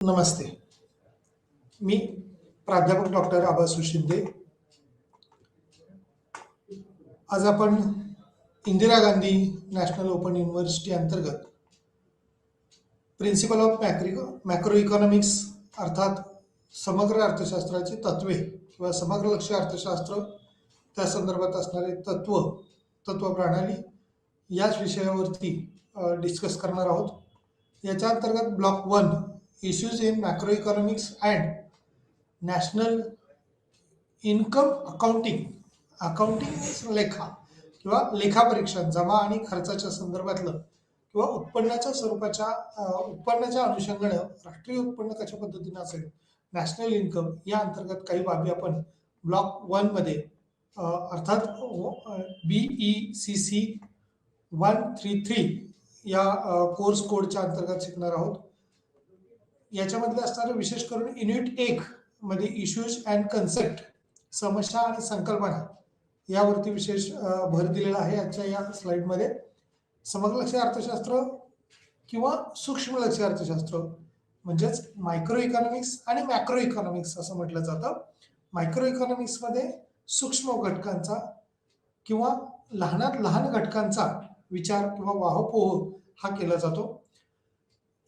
नमस्ते. मी प्राध्यापक डॉक्टर आबासू शिंदे. आज आपण Indira Gandhi national open university अंतर्गत प्रिन्सिपल ऑफ मॅक्रो इकॉनॉमिक्स अर्थात समग्र अर्थशास्त्राची तत्वे किंवा समग्र लक्ष अर्थशास्त्र त्या संदर्भात असणारे तत्व प्रणाली याच विषयावरती डिस्कस करणार आहोत. याच्या अंतर्गत block 1 issues in macro economics and national income accounting लेखा किंवा लेखापरीक्षण जमा आणि खर्चाच्या संदर्भातलं किंवा उत्पन्नाच्या स्वरूपाच्या उत्पन्नाच्या अनुषंगाने राष्ट्रीय उत्पन्न कशा पद्धतीने असेल नॅशनल इन्कम या अंतर्गत काही बाबी आपण ब्लॉक 1 मध्ये अर्थात BECC 133 या कोर्स कोडच्या अंतर्गत शिकणार आहोत. याच्यामधले असणारे विशेष करून युनिट 1 मध्ये इश्यूज अँड कन्सेप्ट समस्या आणि संकल्पना यावरती विशेष भर दिलेला आहे. आजच्या या स्लाइडमध्ये समग्र लक्ष अर्थशास्त्र किंवा सूक्ष्म लक्ष अर्थशास्त्र म्हणजेच मायक्रो इकॉनॉमिक्स आणि मॅक्रो इकॉनॉमिक्स असं म्हटलं जातं. मायक्रो इकॉनॉमिक्समध्ये सूक्ष्म घटकांचा किंवा लहानात लहान घटकांचा विचार किंवा वाहपोह हा केला जातो.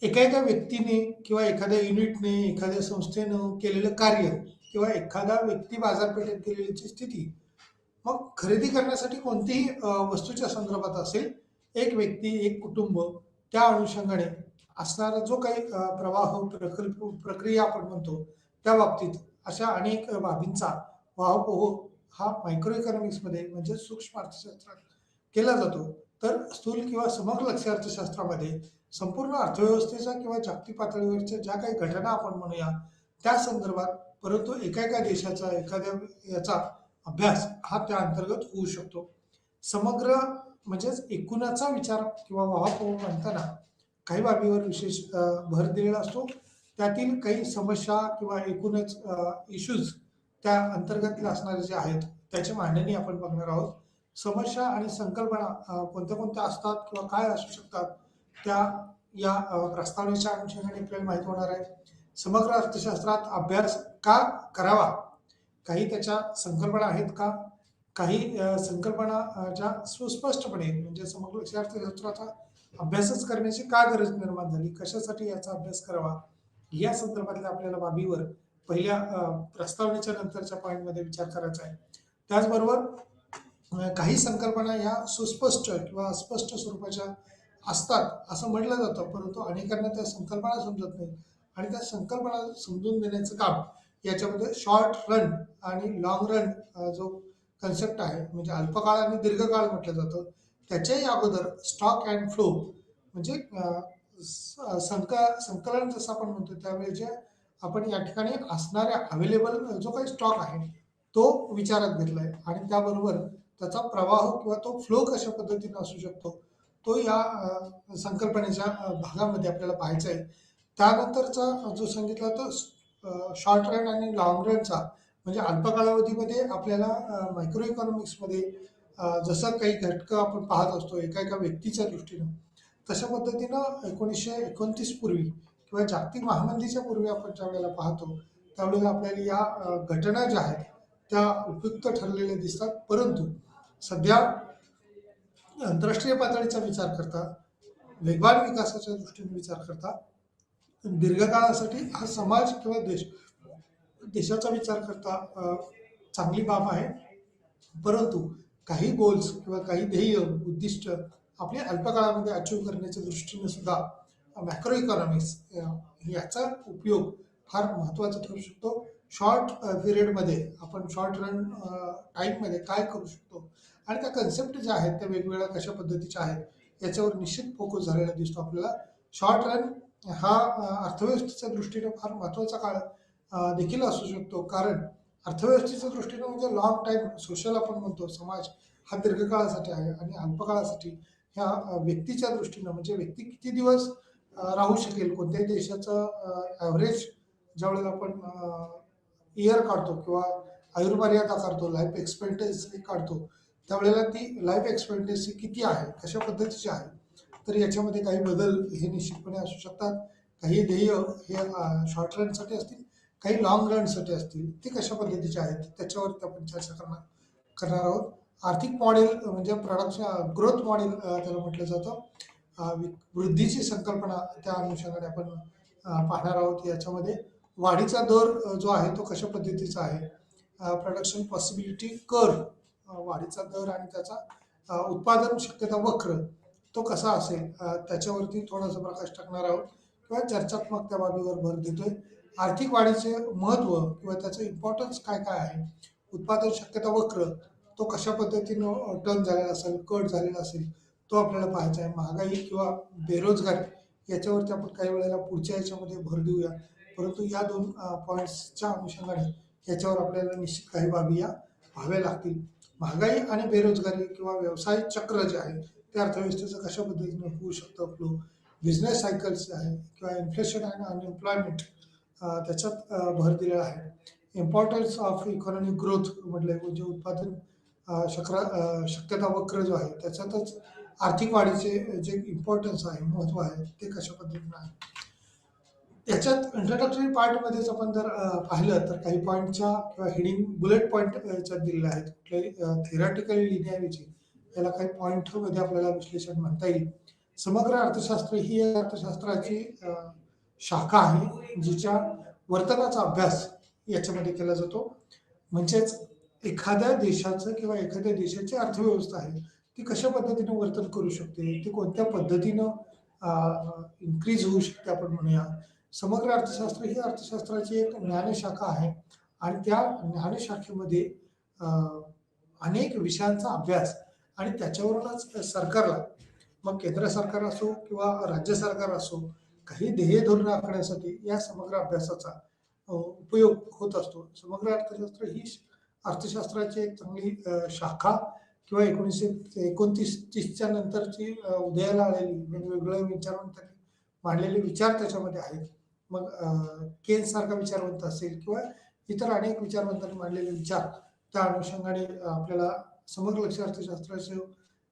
एका व्यक्तीने किंवा एखाद्या युनिटने एखाद्या संस्थेनं केलेलं कार्य किंवा एखादा व्यक्ती बाजारपेठेत गेलेली स्थिती मग खरेदी करण्यासाठी कोणतीही वस्तूच्या संदर्भात असेल एक व्यक्ती एक कुटुंब त्या अनुषंगाने असणारा जो काही प्रवाह प्रक्रिया आपण म्हणतो त्या बाबतीत अशा अनेक बाबींचा वाहपोह हा मायक्रो इकॉनॉमिक्समध्ये म्हणजे सूक्ष्म अर्थशास्त्रात केला जातो. तर स्थूल किंवा समग्र लक्ष अर्थशास्त्रामध्ये संपूर्ण अर्थव्यवस्थेच्या किंवा जागतिक पातळीवरच्या ज्या काही घटना आपण म्हणूया त्या संदर्भात परंतु एका देशाचा एखाद्या याचा अभ्यास हा त्या अंतर्गत होऊ शकतो. समग्र म्हणजेच एकूणाचा विचार किंवा वाहपोह म्हणताना काही बाबीवर विशेष भर दिलेला असतो. त्यातील काही समस्या किंवा एकूणच इश्यूज त्या अंतर्गत असणारे जे आहेत त्याची मांडणी आपण बघणार आहोत. समस्या आणि संकल्पना कोणत्या कोणत्या असतात किंवा काय असू शकतात त्या या प्रस्तावनेच्या अनुषंगाने आपल्याला माहिती होणार आहे. समग्र अर्थशास्त्रात अभ्यास का करावा, काही त्याच्या संकल्पना आहेत का, काही संकल्पना ज्या सुस्पष्टपणे म्हणजे समग्र अर्थशास्त्राचा अभ्यासच करण्याची का गरज निर्माण झाली, कशासाठी याचा अभ्यास करावा या संदर्भातल्या आपल्याला बाबीवर पहिल्या प्रस्तावनेच्या नंतरच्या पॉईंटमध्ये विचार करायचा आहे. त्याचबरोबर काही संकल्पना या सुस्पष्ट किंवा अस्पष्ट स्वरूपाच्या असतात असं म्हटलं जातं, परंतु अनेकांना त्या संकल्पना समजत नाही आणि त्या संकल्पना समजून देण्याचं काम याच्यामध्ये शॉर्ट रन आणि लॉंग रन जो कन्सेप्ट आहे म्हणजे अल्पकाळ आणि दीर्घकाळ म्हटलं जातं त्याच्याही अगोदर स्टॉक अँड फ्लो म्हणजे संकलन जसं आपण म्हणतो त्यावेळी जे आपण या ठिकाणी असणाऱ्या अवेलेबल जो काही स्टॉक आहे तो विचारात घेतलाय आणि त्याबरोबर त्याचा प्रवाह किंवा तो फ्लो कशा पद्धतीने असू शकतो तो या संकल्पनेच्या भागामध्ये आपल्याला पाहायचा आहे. त्यानंतरचा जो सांगितला तो शॉर्ट रन आणि लॉंग रनचा म्हणजे अल्पकालावधीमध्ये आपल्याला मायक्रो इकॉनॉमिक्समध्ये जसं काही घटकं आपण पाहत असतो एका व्यक्तीच्या दृष्टीनं तशा पद्धतीनं 1929 पूर्वी किंवा जागतिक महामंदीच्या पूर्वी आपण ज्या वेळेला पाहतो त्यावेळेला आपल्याला या घटना ज्या आहेत त्या उपयुक्त ठरलेल्या दिसतात. परंतु सध्या आंतरराष्ट्रीय पातळीचा विचार करता वेगवान विकासाच्या दृष्टीने विचार करता दीर्घकाळासाठी हा समाज किंवा देशाचा विचार करता चांगली बाब आहे. परंतु काही गोल्स किंवा काही ध्येय उद्दिष्ट आपले अल्पकाळामध्ये अचीव करण्याच्या दृष्टीने सुद्धा मॅक्रो इकॉनॉमिक्स याचा उपयोग फार महत्त्वाचा ठरू शकतो. शॉर्ट पिरियडमध्ये आपण शॉर्ट रन टाईममध्ये काय करू शकतो आणि त्या कन्सेप्ट ज्या आहेत त्या वेगवेगळ्या कशा पद्धतीच्या आहेत याच्यावर निश्चित फोकस झालेला दिसतो आपल्याला. शॉर्ट रन हा अर्थव्यवस्थेच्या दृष्टीने फार महत्त्वाचा काळ देखील असू शकतो कारण अर्थव्यवस्थेच्या दृष्टीने म्हणजे लॉंग टाईम सोशल आपण म्हणतो समाज हा दीर्घकाळासाठी आहे आणि अल्पकाळासाठी ह्या व्यक्तीच्या दृष्टीनं म्हणजे व्यक्ती किती दिवस राहू शकेल कोणत्याही देशाचं ॲव्हरेज ज्यावेळेला आपण इयर काढतो किंवा आयुर्मर्यादा काढतो लाईफ एक्सपेक्टन्सी काढतो त्यावेळेला ती लाईफ एक्सपेक्टन्सी किती आहे कशा पद्धतीची आहे तर याच्यामध्ये काही बदल हे निश्चितपणे असू शकतात. काही ध्येय हे शॉर्ट रनसाठी असतील, काही लॉंग रनसाठी असतील. ते कशा पद्धतीचे आहेत त्याच्यावरती आपण चर्चा करणार आहोत. आर्थिक मॉडेल म्हणजे प्रोडक्शन ग्रोथ मॉडेल त्याला म्हटलं जातं. वृद्धीची संकल्पना त्या अनुषंगाने आपण पाहणार आहोत. याच्यामध्ये वाढीचा दर जो आहे तो कशा पद्धतीचा आहे, प्रोडक्शन पॉसिबिलिटी कर्व, वाढीचा दर आणि त्याचा उत्पादन शक्यता वक्र तो कसा असेल त्याच्यावरती थोडासा प्रकाश टाकणार आहोत किंवा चर्चात्मक त्या बाबीवर भर देतोय. आर्थिक वाढीचे महत्व किंवा त्याचं इम्पॉर्टन्स काय काय आहे, उत्पादन शक्यता वक्र तो कशा पद्धतीनं टर्न झालेला असेल, कट झालेला असेल, तो आपल्याला पाहायचा आहे. महागाई किंवा बेरोजगारी याच्यावरती आपण काही वेळेला पुढच्या याच्यामध्ये भर देऊया, परंतु या दोन पॉईंट्सच्या अनुषंगाने याच्यावर आपल्याला निश्चित काही बाबी या पाहाव्या लागतील. महागाई आणि बेरोजगारी किंवा व्यवसाय चक्र जे आहे ते अर्थव्यवस्थेचं कशा पद्धतीने होऊ शकतं फ्लो, बिझनेस सायकल्स आहे किंवा इन्फ्लेशन आणि अनएम्प्लॉयमेंट त्याच्यात भर दिलेला आहे. इम्पॉर्टन्स ऑफ इकॉनॉमिक ग्रोथ म्हटलंय म्हणजे उत्पादन शक्यता वक्र जो आहे त्याच्यातच आर्थिक वाढीचे जे इम्पॉर्टन्स आहे, महत्व आहे, ते कशा पद्धतीने आहे. याच्यात इंट्रोडक्टरी पार्टमध्येच आपण जर पाहिलं तर काही पॉईंटच्या किंवा हेडिंग बुलेट पॉईंट याच्यात दिलेले आहेत. कुठल्याही थेरॉटिकली लिहिण्याऐवजी याला काही पॉईंटमध्ये आपल्याला विश्लेषण म्हणता येईल. समग्र अर्थशास्त्र ही अर्थशास्त्राची शाखा आहे जिच्या वर्तनाचा अभ्यास याच्यामध्ये केला जातो. म्हणजेच एखाद्या देशाचं किंवा एखाद्या देशाची अर्थव्यवस्था आहे ती कशा पद्धतीने वर्तन करू शकते, ती कोणत्या पद्धतीनं इन्क्रीज होऊ शकते आपण म्हणूया. समग्र अर्थशास्त्र ही अर्थशास्त्राची एक ज्ञानशाखा आहे आणि त्या ज्ञानशाखेमध्ये अनेक विषयांचा अभ्यास आणि त्याच्यावरूनच सरकारला, मग केंद्र सरकार असो किंवा राज्य सरकार असो, काही ध्येय धोरण आखण्यासाठी या समग्र अभ्यासाचा उपयोग होत असतो. समग्र अर्थशास्त्र ही अर्थशास्त्राची एक चांगली शाखा किंवा 1929 नंतरची उदयाला आलेली वेगवेगळ्या विचारवंतांनी मांडलेले विचार त्याच्यामध्ये आहेत. मग केन्स सारखा विचारवंत असेल किंवा इतर अनेक विचारवंतांनी मांडलेले विचार त्या अनुषंगाने आपल्याला समग्र लक्ष अर्थशास्त्राची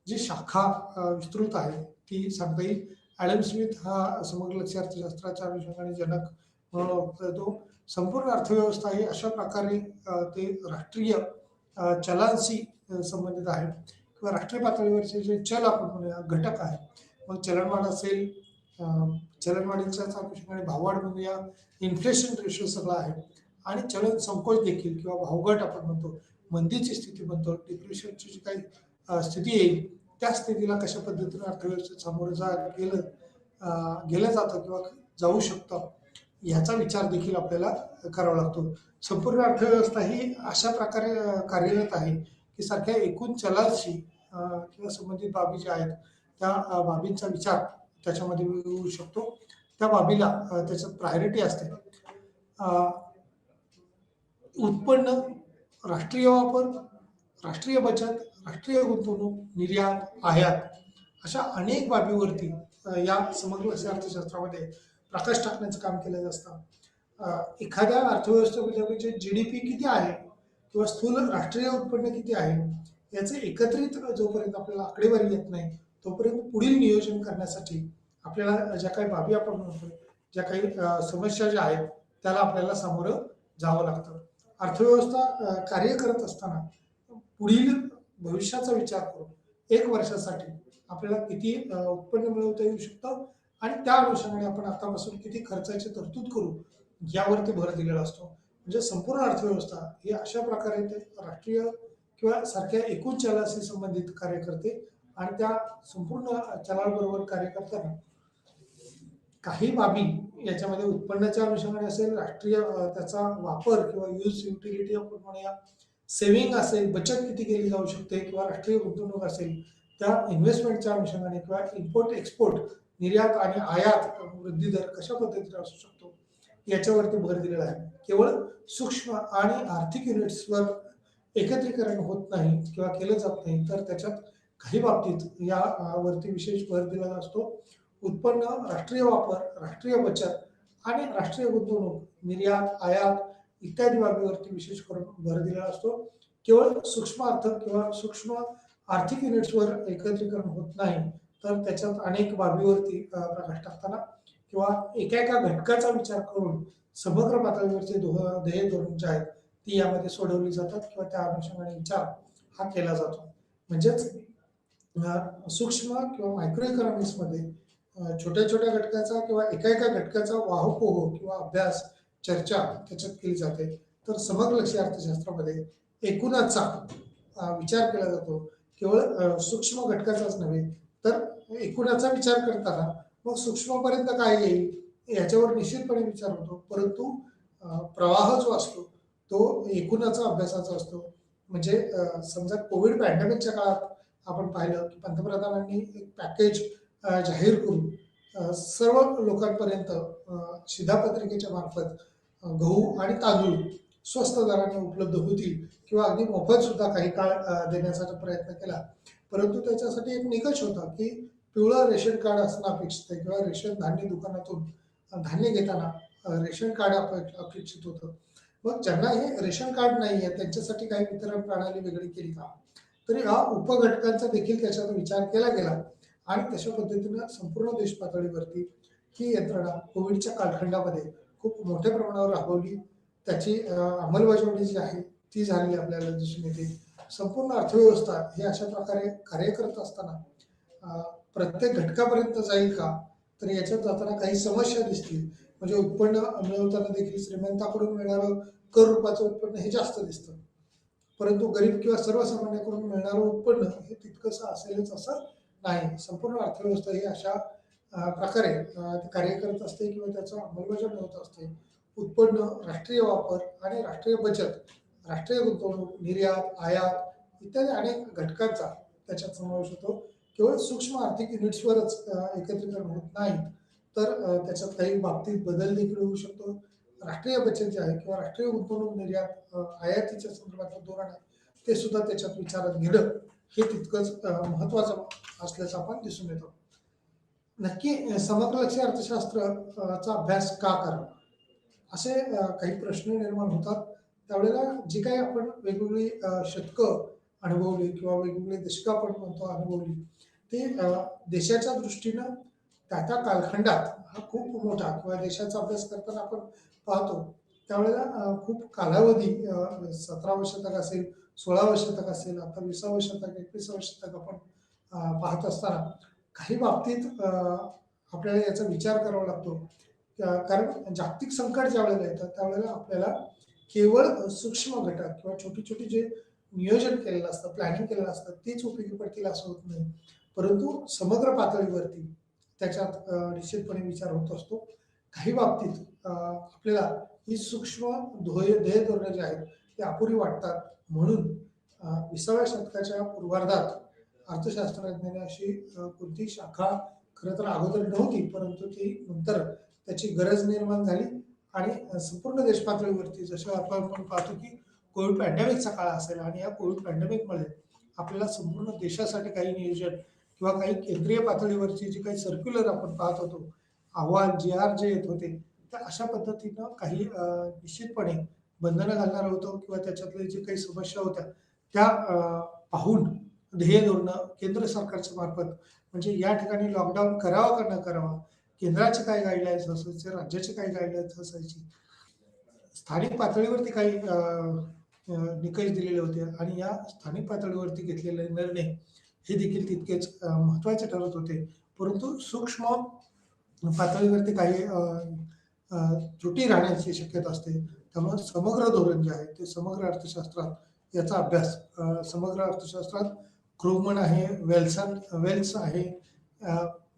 जी शाखा विस्तृत आहे ती सांगता येईल. ॲडम स्मिथ हा समग्र लक्ष अर्थशास्त्राच्या अनुषंगाने जनक म्हणून ओळखला जातो. संपूर्ण अर्थव्यवस्था ही अशा प्रकारे ते राष्ट्रीय चलांशी संबंधित आहे किंवा राष्ट्रीय पातळीवरचे जे चल आपण म्हणूया घटक आहे, मग चलनवाढ असेल, चलनवाढीच्या अनुषंगाने भाववाढ म्हणूया, इन्फ्लेशन रेशो सगळा आहे आणि चलन संकोच देखील किंवा भावघट आपण म्हणतो, मंदीची स्थिती म्हणतो, डिप्रेशनची जी काही स्थिती येईल त्या स्थितीला कशा पद्धतीने अर्थव्यवस्थेत सामोरं गेलं जातं किंवा जाऊ शकतं याचा विचार देखील आपल्याला करावा लागतो. संपूर्ण अर्थव्यवस्था ही अशा प्रकारे कार्यरत आहे की सारख्या एकूण चलांशी किंवा संबंधित बाबी ज्या आहेत त्या बाबींचा विचार त्याच्यामध्ये होऊ शकतो. त्या बाबीला त्याच्यात प्रायोरिटी असते. उत्पन्न, राष्ट्रीय वापर, राष्ट्रीय बचत, राष्ट्रीय गुंतवणूक, निर्यात, आयात अशा अनेक बाबीवरती या समग्र अर्थशास्त्रामध्ये प्रकाश टाकण्याचं काम केलं असतं. एखाद्या अर्थव्यवस्थेमध्ये GDP किती आहे किंवा स्थूल राष्ट्रीय उत्पन्न किती आहे याचे एकत्रित जोपर्यंत आपल्याला आकडेवारी येत नाही तोपर्यंत पुढील नियोजन करण्यासाठी आपल्याला ज्या काही बाबी आपण म्हणतो, ज्या काही समस्या ज्या आहेत त्याला आपल्याला सामोरं जावं लागतं. अर्थव्यवस्था कार्य करत असताना पुढील भविष्याचा विचार करून 1 वर्षासाठी आपल्याला किती उत्पन्न मिळवता येऊ शकतं आणि त्या अनुषंगाने आपण आतापासून किती खर्चाची तरतूद करू यावरती भर दिलेला असतो. म्हणजे संपूर्ण अर्थव्यवस्था ही अशा प्रकारे ते राष्ट्रीय किंवा सारख्या एकूण चलाशी संबंधित कार्य करते आणि त्या संपूर्ण चलाबरोबर कार्य करताना काही बाबी याच्यामध्ये उत्पन्नाच्या अनुषंगाने असेल, राष्ट्रीय त्याचा वापर किंवा यूज युटिलिटी आपण म्हणूया, सेव्हिंग असेल, बचत किती केली जाऊ शकते किंवा राष्ट्रीय गुंतवणूक असेल त्या इन्व्हेस्टमेंटच्या अनुषंगाने किंवा इम्पोर्ट एक्सपोर्ट, निर्यात आणि आयात वृद्धी दर कशा पद्धतीने असू शकतो याच्यावरती भर दिलेला आहे. केवळ सूक्ष्म आणि आर्थिक युनिट्सवर एकत्रीकरण होत नाही किंवा केलं जात नाही, तर त्याच्यात काही बाबतीत यावरती विशेष भर दिलेला असतो. उत्पन्न, राष्ट्रीय वापर, राष्ट्रीय बचत आणि राष्ट्रीय गुंतवणूक, निर्यात, आयात इत्यादी बाबीवरती विशेष करून भर दिलेला असतो. केवळ सूक्ष्म अर्थ किंवा सूक्ष्म आर्थिक युनिट्सवर एकत्रीकरण होत नाही, तर त्याच्यात अनेक बाबीवरती प्रकाश टाकताना किंवा एका एका घटकाचा विचार करून समग्र पातळीवरचे ध्येय धोरण जे आहेत ती यामध्ये सोडवली जातात किंवा त्या अनुषंगाने विचार हा केला जातो. म्हणजेच सूक्ष्म किंवा मायक्रो इकॉनॉमिक्समध्ये छोट्या छोट्या घटकाचा किंवा एका एका घटकाचा वाहपोह किंवा अभ्यास चर्चा त्याच्यात केली जाते. तर समग्र लक्ष्य अर्थशास्त्रामध्ये एकूणाचा विचार केला जातो. केवळ सूक्ष्म घटकाचाच नव्हे तर एकूणाचा विचार करताना मग सूक्ष्मपर्यंत काय येईल याच्यावर निश्चितपणे विचार होतो. परंतु प्रवाह जो असतो तो एकूणाचा अभ्यासाचा असतो. म्हणजे समजा कोविड पॅन्डेमिकच्या काळात आपण पाहिलं की पंतप्रधानांनी एक पॅकेज जाहीर करून सर्व लोकांपर्यंत शिधापत्रिकेच्या मार्फत गहू आणि तांदूळ स्वस्त दराने उपलब्ध होतील किंवा अगदी मोफत सुद्धा काही काळ देण्याचा प्रयत्न केला. परंतु त्याच्यासाठी एक निकष होता की पिवळं रेशन कार्ड असणं अपेक्षित आहे किंवा रेशन धान्य दुकानातून धान्य घेताना रेशन कार्ड अपेक्षित होतं. मग ज्यांना हे रेशन कार्ड नाही आहे त्यांच्यासाठी काही वितरण प्रणाली वेगळी केली का? तरी हा उपघटकांचा देखील त्याच्यात विचार केला गेला आणि तशा पद्धतीनं संपूर्ण देश पातळीवरती ही यंत्रणा कोविडच्या कालखंडामध्ये खूप मोठ्या प्रमाणावर राबवली. त्याची अंमलबजावणी जी आहे ती झालेली आपल्याला दिसून येते. संपूर्ण अर्थव्यवस्था ही अशा प्रकारे कार्य करत असताना प्रत्येक घटकापर्यंत जाईल का तर याच्यात जाताना काही समस्या दिसतील. म्हणजे उत्पन्न मिळवताना देखील श्रीमंताकडून मिळणारं कर रूपाचं उत्पन्न हे जास्त दिसतं, परंतु गरीब किंवा सर्वसामान्याकडून मिळणारं उत्पन्न हे तितकंसं असेलच असं नाही. संपूर्ण अर्थव्यवस्था ही अशा प्रकारे कार्य करत असते किंवा त्याचं अंमलबजावणी होत असते. उत्पन्न, राष्ट्रीय वापर आणि राष्ट्रीय बचत, राष्ट्रीय गुंतवणूक, निर्यात, आयात इत्यादी अनेक घटकांचा त्याच्यात समावेश होतो. केवळ सूक्ष्म आर्थिक युनिट्सवरच एकत्रीकरण होत नाहीत तर त्याच्यात काही बाबतीत बदल देखील होऊ शकतो. राष्ट्रीय बचत जे आहे किंवा राष्ट्रीय गुंतवणूक, निर्यात, आयातीच्या संदर्भातलं धोरण आहे ते सुद्धा त्याच्यात विचारात घेणं हे तितकंच महत्वाचं असल्याचं आपण दिसून येतो. नक्की समग्र लक्ष्य अर्थशास्त्राचा अभ्यास का करावा असे काही प्रश्न निर्माण होतात. त्यावेळेला जी काही आपण वेगवेगळी शतकं अनुभवली किंवा वेगवेगळे दशकं आपण म्हणतो अनुभवली ते देशाच्या दृष्टीनं त्या कालखंडात हा खूप मोठा किंवा देशाचा अभ्यास करताना आपण पाहतो त्यावेळेला खूप कालावधी 17व्या शतक असेल, 16व्या शतक असेल, आता 20व्या शतक, 21व्या शतक आपण पाहत असताना काही बाबतीत आपल्याला याचा विचार करावा लागतो. कारण जागतिक संकट ज्या वेळेला येतं त्यावेळेला आपल्याला केवळ सूक्ष्म घटक किंवा छोटी छोटी जे नियोजन केलेलं असतं, प्लॅनिंग केलेलं असतं तीच उपयोगी पडतील असं होत नाही. परंतु समग्र पातळीवरती त्याच्यात निश्चितपणे विचार होत असतो. काही बाबतीत आपल्याला ही सूक्ष्म ध्येय धोरणं जी आहेत ती अपुरी वाटतात. म्हणून 20व्या शतकाच्या पूर्वार्धात अर्थशास्त्रज्ञाने अशी कोणती शाखा खरं तर अगोदर नव्हती, परंतु ती नंतर त्याची गरज निर्माण झाली आणि संपूर्ण देश पातळीवरती जसं आपण पाहतो की कोविड पॅन्डेमिकचा काळ असेल आणि या कोविड पॅन्डेमिकमध्ये आपल्याला संपूर्ण देशासाठी काही नियोजन किंवा काही केंद्रीय पातळीवरची जी काही सर्क्युलर आपण पाहत होतो, अहवाल GR जे येत होते तर अशा पद्धतीनं काही निश्चितपणे बंधनं घालणार होतं किंवा त्याच्यातले जे काही समस्या होत्या त्या पाहून ध्येय धोरणं केंद्र सरकारच्या मार्फत म्हणजे या ठिकाणी लॉकडाऊन करावा का न करावा, केंद्राचे काय गाईडलाईन्स असायचे, राज्याचे काय गाईडलाईन्स असायची, स्थानिक पातळीवरती काही निकष दिलेले होते आणि या स्थानिक पातळीवरती घेतलेले निर्णय हे देखील तितकेच महत्त्वाचे ठरत होते. परंतु सूक्ष्म पातळीवरती काही त्रुटी राहण्याची शक्यता असते. त्यामुळे समग्र धोरण जे आहे ते समग्र अर्थशास्त्रात याचा अभ्यास समग्र अर्थशास्त्रात क्रूगमन आहे, वेल्स आहे,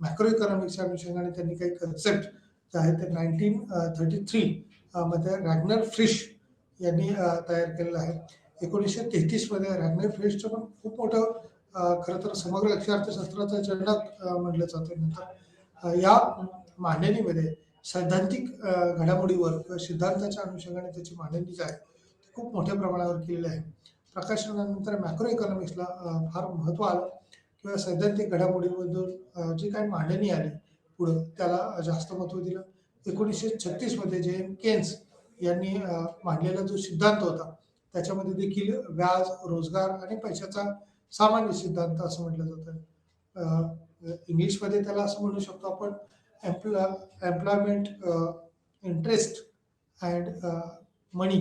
मॅक्रो इकॉनॉमिक्सच्या अनुषंगाने त्यांनी काही कन्सेप्ट जे आहेत ते 1933 मध्ये रॅग्नर फ्रिश यांनी तयार केलेलं आहे. 1933 मध्ये रॅग्नर फ्रिशचं पण खूप मोठं खरं तर समग्र लक्ष्य अर्थशास्त्राचं जनक म्हटलं जातं. नंतर या मांडणीमध्ये सैद्धांतिक घडामोडीवर किंवा सिद्धांताच्या अनुषंगाने त्याची मांडणी जी आहे ती खूप मोठ्या प्रमाणावर केलेली आहे. प्रकाशनानंतर मॅक्रो इकॉनॉमिक्सला फार महत्त्व आलं किंवा सैद्धांतिक घडामोडीबद्दल जी काही मांडणी आली पुढं त्याला जास्त महत्त्व दिलं. 1936 मध्ये जे केन्स यांनी मांडलेला जो सिद्धांत होता त्याच्यामध्ये देखील व्याज, रोजगार आणि पैशाचा सामान्य सिद्धांत असं म्हटलं जातं. इंग्लिशमध्ये त्याला असं म्हणू शकतो आपण एम्प्लॉयमेंट, इंटरेस्ट अँड मनी,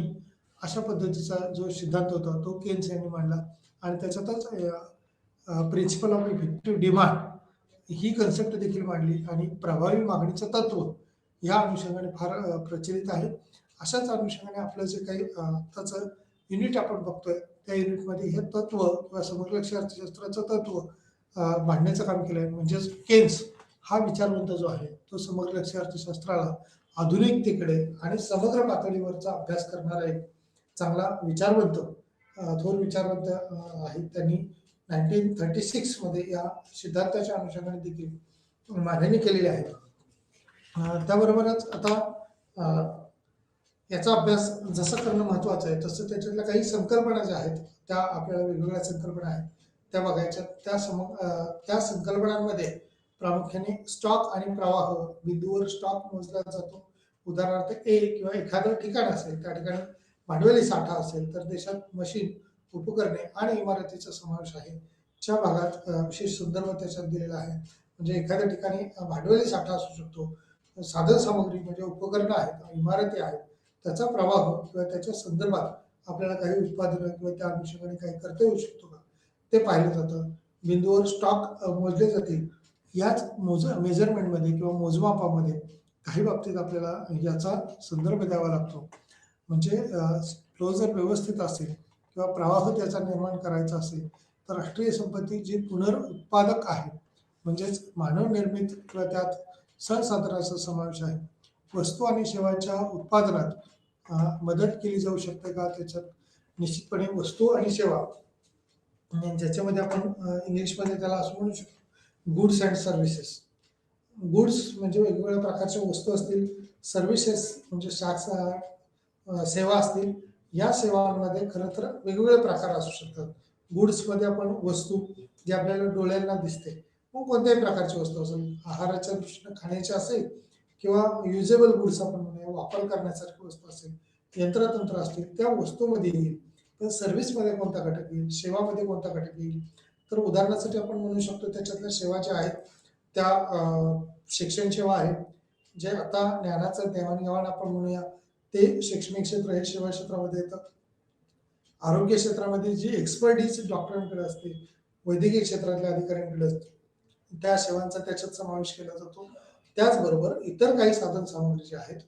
अशा पद्धतीचा जो सिद्धांत होता तो केन्स यांनी मांडला. आणि त्याच्यातच प्रिन्सिपल ऑफ इफेक्टिव्ह डिमांड ही कन्सेप्ट देखील मांडली. आणि प्रभावी मागणीचं तत्व या अनुषंगाने फार प्रचलित आहे. अशाच अनुषंगाने आपलं जे काही आत्ताचं युनिट आपण बघतोय त्या युनिटमध्ये हे तत्व किंवा समग्र लक्ष्य अर्थशास्त्राचं तत्व मांडण्याचं काम केलं आहे. म्हणजेच केन्स हा विचारवंत जो आहे तो समग्र लक्ष्य अर्थशास्त्राला आधुनिकतेकडे आणि समग्र पातळीवरचा अभ्यास करणारा एक चांगला विचारवंत, थोर विचारवंत आहे. त्यांनी 1936 मध्ये या सिद्धांताच्या अनुषंगाने देखील मांडणी केलेली आहे. त्याबरोबरच आता याचा अभ्यास जसं करणं महत्त्वाचं आहे तसं त्याच्यातल्या काही संकल्पना ज्या आहेत त्या आपल्याला वेगवेगळ्या संकल्पना आहेत त्या बघायच्या. त्या संकल्पनांमध्ये प्रामुख्याने स्टॉक आणि प्रवाह, बिंदूवर स्टॉक मोजला जातो. उदाहरणार्थ किंवा एखादं ठिकाण असेल त्या ठिकाणी भांडवली साठा असेल तर देशात मशीन, उपकरणे आणि इमारतीचा समावेश आहे. च्या भागात विशेष संदर्भ त्याच्यात दिलेला आहे. म्हणजे एखाद्या ठिकाणी भांडवली साठा असू शकतो, साधन सामग्री म्हणजे उपकरणं आहेत, इमारती आहेत, त्याचा प्रवाह किंवा त्याच्या संदर्भात आपल्याला काही उत्पादनं किंवा त्या अनुषंगाने काही करता येऊ शकतो का ते पाहिलं जातं. बिंदूवर स्टॉक मोजले जातील. याच मेजरमेंटमध्ये किंवा मोजमापामध्ये काही बाबतीत आपल्याला याचा संदर्भ द्यावा लागतो. म्हणजे फ्लो जर व्यवस्थित असेल किंवा प्रवाह त्याचा निर्माण करायचा असेल तर राष्ट्रीय संपत्ती जी पुनरुत्पादक आहे, म्हणजेच मानव निर्मित किंवा त्यात संसाधनाचा समावेश आहे, वस्तू आणि सेवांच्या उत्पादनात मदत केली जाऊ शकते का, त्याच्यात निश्चितपणे वस्तू आणि सेवा, ज्याच्यामध्ये आपण इंग्लिशमध्ये त्याला असं म्हणू शकतो गुड्स अँड सर्व्हिसेस. गुड्स म्हणजे वेगवेगळ्या प्रकारच्या वस्तू असतील, सर्व्हिसेस म्हणजे सेवा असतील. या सेवांमध्ये खरं तर वेगवेगळे प्रकार असू शकतात. गुड्समध्ये आपण वस्तू जी आपल्याला डोळ्यांना दिसते, मग कोणत्याही प्रकारची वस्तू असेल, आहाराच्या दृष्टीने खाण्याची असेल किंवा युजेबल गुड्स आपण म्हणूया, वापर करण्यासारखी वस्तू असेल, यंत्रतंत्र असतील, त्या वस्तूमध्ये येईल. तर सर्व्हिसमध्ये कोणता घटक येईल, सेवामध्ये कोणता घटक येईल. तर उदाहरणासाठी आपण म्हणू शकतो त्याच्यातल्या सेवा ज्या आहेत त्या शिक्षण सेवा आहे, जे आता ज्ञानाचं देवाणघेवाण आपण म्हणूया ते शैक्षणिक क्षेत्र हे सेवा क्षेत्रामध्ये येतं. आरोग्य क्षेत्रामध्ये जी एक्सपर्टीज डॉक्टरांकडे असते, वैद्यकीय क्षेत्रातल्या अधिकाऱ्यांकडे असते, त्या सेवांचा त्याच्यात समावेश केला जातो. त्याचबरोबर इतर काही साधन सामग्री जे आहेत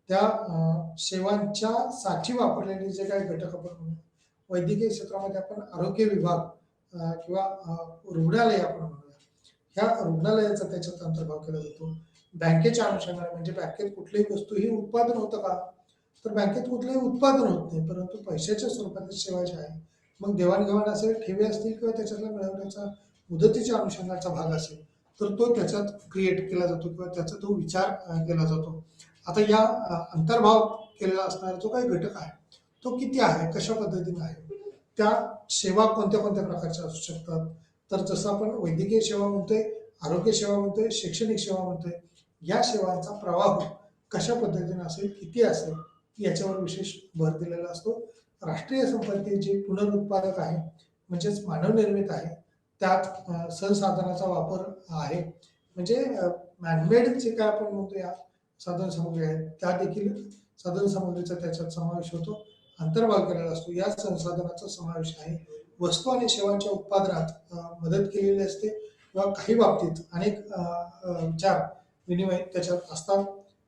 त्या सेवांच्या साठी वापरलेले जे काही घटक आपण म्हणूया, वैद्यकीय क्षेत्रामध्ये आपण आरोग्य विभाग किंवा रुग्णालय आपण म्हणूया, ह्या रुग्णालयाचा त्याच्यात अंतर्भाव केला जातो. बँकेच्या अनुषंगाने म्हणजे बँकेत कुठलीही वस्तू ही उत्पादन होतं का, तर बँकेत कुठलंही उत्पादन होत नाही, परंतु पैशाच्या स्वरूपातील सेवा जी आहे, मग देवाणघेवाण असेल, ठेवी असतील किंवा त्याच्यातला मिळवण्याचा मुदतीच्या अनुषंगाचा भाग असेल तर तो त्याच्यात क्रिएट केला जातो किंवा त्याचा तो विचार केला जातो. आता या अंतर्भाव केलेला असणारा जो काही घटक आहे तो किती आहे, कशा पद्धतीने आहे, त्या सेवा कोणत्या कोणत्या प्रकारच्या असू शकतात. तर जसं आपण वैद्यकीय सेवा म्हणतोय, आरोग्य सेवा म्हणतोय, शैक्षणिक सेवा म्हणतोय, या सेवांचा प्रवाह कशा पद्धतीने असेल, किती असेल, याच्यावर विशेष भर दिलेला असतो. राष्ट्रीय संपत्ती जी पुनरुत्पादक आहे म्हणजेच मानव निर्मित आहे, त्यात संसाधनाचा वापर आहे, म्हणजे मॅनमेड जे काय आपण म्हणतो या साधन सामग्री आहेत त्या देखील साधन सामग्रीचा त्याच्यात समावेश होतो, अंतर्भाव केलेला असतो. या संसाधनाचा समावेश आहे. वस्तू आणि सेवांच्या उत्पादनात मदत केलेली असते किंवा काही बाबतीत अनेक विचार विनिमय त्याच्यात असतात.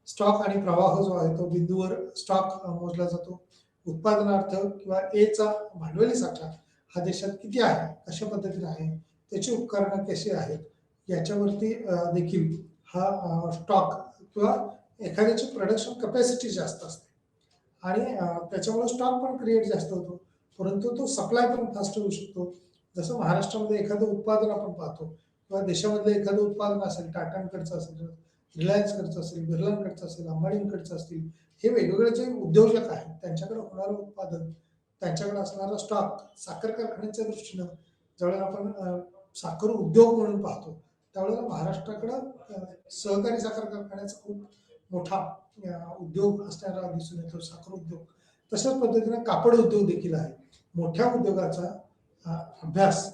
स्टॉक आणि प्रवाह जो आहे तो बिंदूवर स्टॉक मोजला जातो. उत्पादनार्थ किंवा चा भांडवली साठा हा देशात किती आहे, कशा पद्धतीने आहे, त्याची उपकरणं कशी आहेत, याच्यावरती देखील हा स्टॉक किंवा एखाद्याची प्रोडक्शन कॅपॅसिटी जास्त असते आणि त्याच्यामुळे स्टॉक पण क्रिएट जास्त होतो, परंतु तो सप्लाय पण फास्ट होऊ शकतो. जसं महाराष्ट्रामध्ये एखादं उत्पादन आपण पाहतो किंवा देशामधलं एखादं उत्पादन असेल, टाटांकडचं असेल, रिलायन्सकडचं असेल, बिर्लांकडचं असेल, अंबानींकडचं असतील, हे वेगवेगळे जे उद्योजक आहेत त्यांच्याकडे होणारं उत्पादन, त्यांच्याकडे असणारा स्टॉक, साखर कारखान्याच्या दृष्टीनं ज्यावेळेला आपण साखर उद्योग म्हणून पाहतो त्यावेळेला महाराष्ट्राकडं सहकारी साखर कारखान्याचा खूप मोठा उद्योग असणारा दिसून येतो, साखर उद्योग. तशाच पद्धतीने कापड उद्योग देखील आहे. मोठ्या उद्योगाचा अभ्यास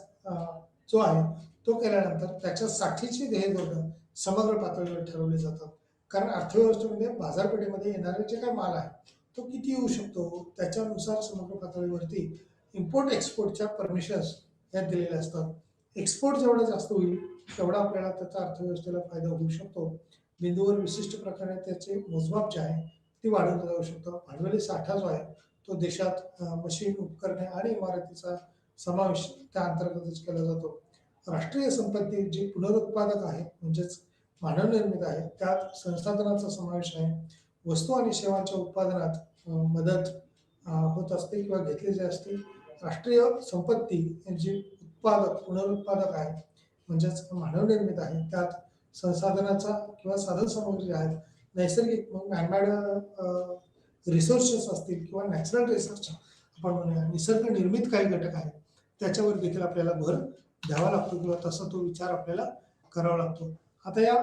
जो आहे तो केल्यानंतर त्याच्या साठीची ध्येयधोरणं समग्र पातळीवर ठरवले जातात. कारण अर्थव्यवस्थेमध्ये बाजारपेठेमध्ये येणारे जे काही माल आहे तो किती येऊ शकतो त्याच्यानुसार समग्र पातळीवरती इम्पोर्ट एक्सपोर्टच्या परमिशन्स ह्या दिलेल्या असतात. एक्सपोर्ट जेवढा जास्त होईल तेवढा आपल्याला त्याचा अर्थव्यवस्थेला फायदा होऊ शकतो. बिंदूवर विशिष्ट प्रकारे त्याचे मोजमाप जे आहे ती वाढवलं जाऊ शकतं. भांडवली साठा जो आहे तो देशात मशीन उपकरणे आणि इमारतीचा समावेश त्या अंतर्गतच केला जातो. राष्ट्रीय संपत्ती जी पुनरुत्पादक आहे म्हणजेच मानवनिर्मित आहे त्यात संसाधनांचा समावेश आहे. वस्तू आणि सेवांच्या उत्पादनात मदत होत असते किंवा घेतली जात असते. राष्ट्रीय संपत्ती जी उत्पादक पुनरुत्पादक आहे म्हणजेच मानवनिर्मित आहे त्यात संसाधनाचा किंवा साधन सामग्री आहेत नैसर्गिक मॅनमेड रिसोर्सेस असतील किंवा नॅचरल रिसोर्स आपण म्हणूया निसर्ग निर्मित काही घटक आहेत त्याच्यावर देखील आपल्याला भर द्यावा लागतो किंवा तसा तो विचार आपल्याला करावा लागतो. आता या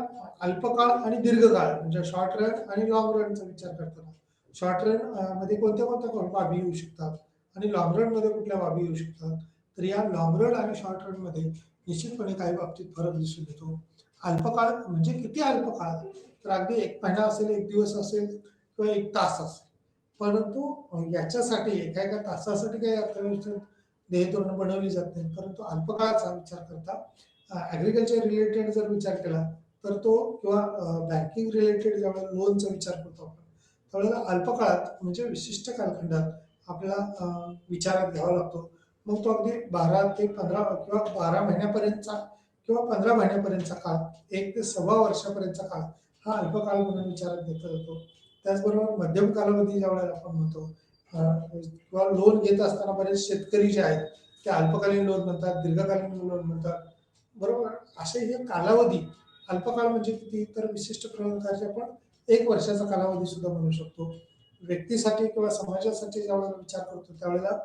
अल्पकाळ आणि दीर्घकाळ म्हणजे शॉर्ट रन आणि लॉंग रनचा विचार करताना शॉर्ट रन मध्ये कोणत्या कोणत्या बाबी येऊ शकतात आणि लॉंग रन मध्ये कुठल्या बाबी येऊ शकतात. तर या लॉंग रन आणि शॉर्ट रन मध्ये निश्चितपणे काही बाबतीत फरक दिसून येतो. अल्पकाळ म्हणजे किती अल्पकाळ तर अगदी एक महिना असेल एक दिवस असेल किंवा एक तास असेल परंतु याच्यासाठी एका एका तासासाठी काही अर्थव्यवस्थेत ध्येय धोरण बनवली जात नाही. परंतु अल्पकाळाचा विचार करता ॲग्रिकल्चर रिलेटेड जर विचार केला तर तो किंवा बँकिंग रिलेटेड जेव्हा लोनचा विचार करतो आपण त्यावेळेला अल्पकाळात म्हणजे विशिष्ट कालखंडात आपल्याला विचारात घ्यावा लागतो. मग तो अगदी 12 ते 15 किंवा 12 महिन्यापर्यंतचा किंवा 15 महिन्यापर्यंतचा काळ 1 ते 6 वर्षापर्यंतचा काळ हा अल्पकाळ म्हणून विचारात घेतला जातो. त्याचबरोबर मध्यम कालावधी ज्यावेळेला आपण म्हणतो किंवा लोन घेत असताना बरेच शेतकरी जे आहेत ते अल्पकालीन लोन म्हणतात दीर्घकालीन लोन म्हणतात बरोबर. असे हे कालावधी अल्पकाळ म्हणजे किती तर विशिष्ट प्रकारचे आपण 1 वर्षाचा कालावधी सुद्धा म्हणू शकतो. व्यक्तीसाठी किंवा समाजासाठी ज्यावेळेला विचार करतो त्यावेळेला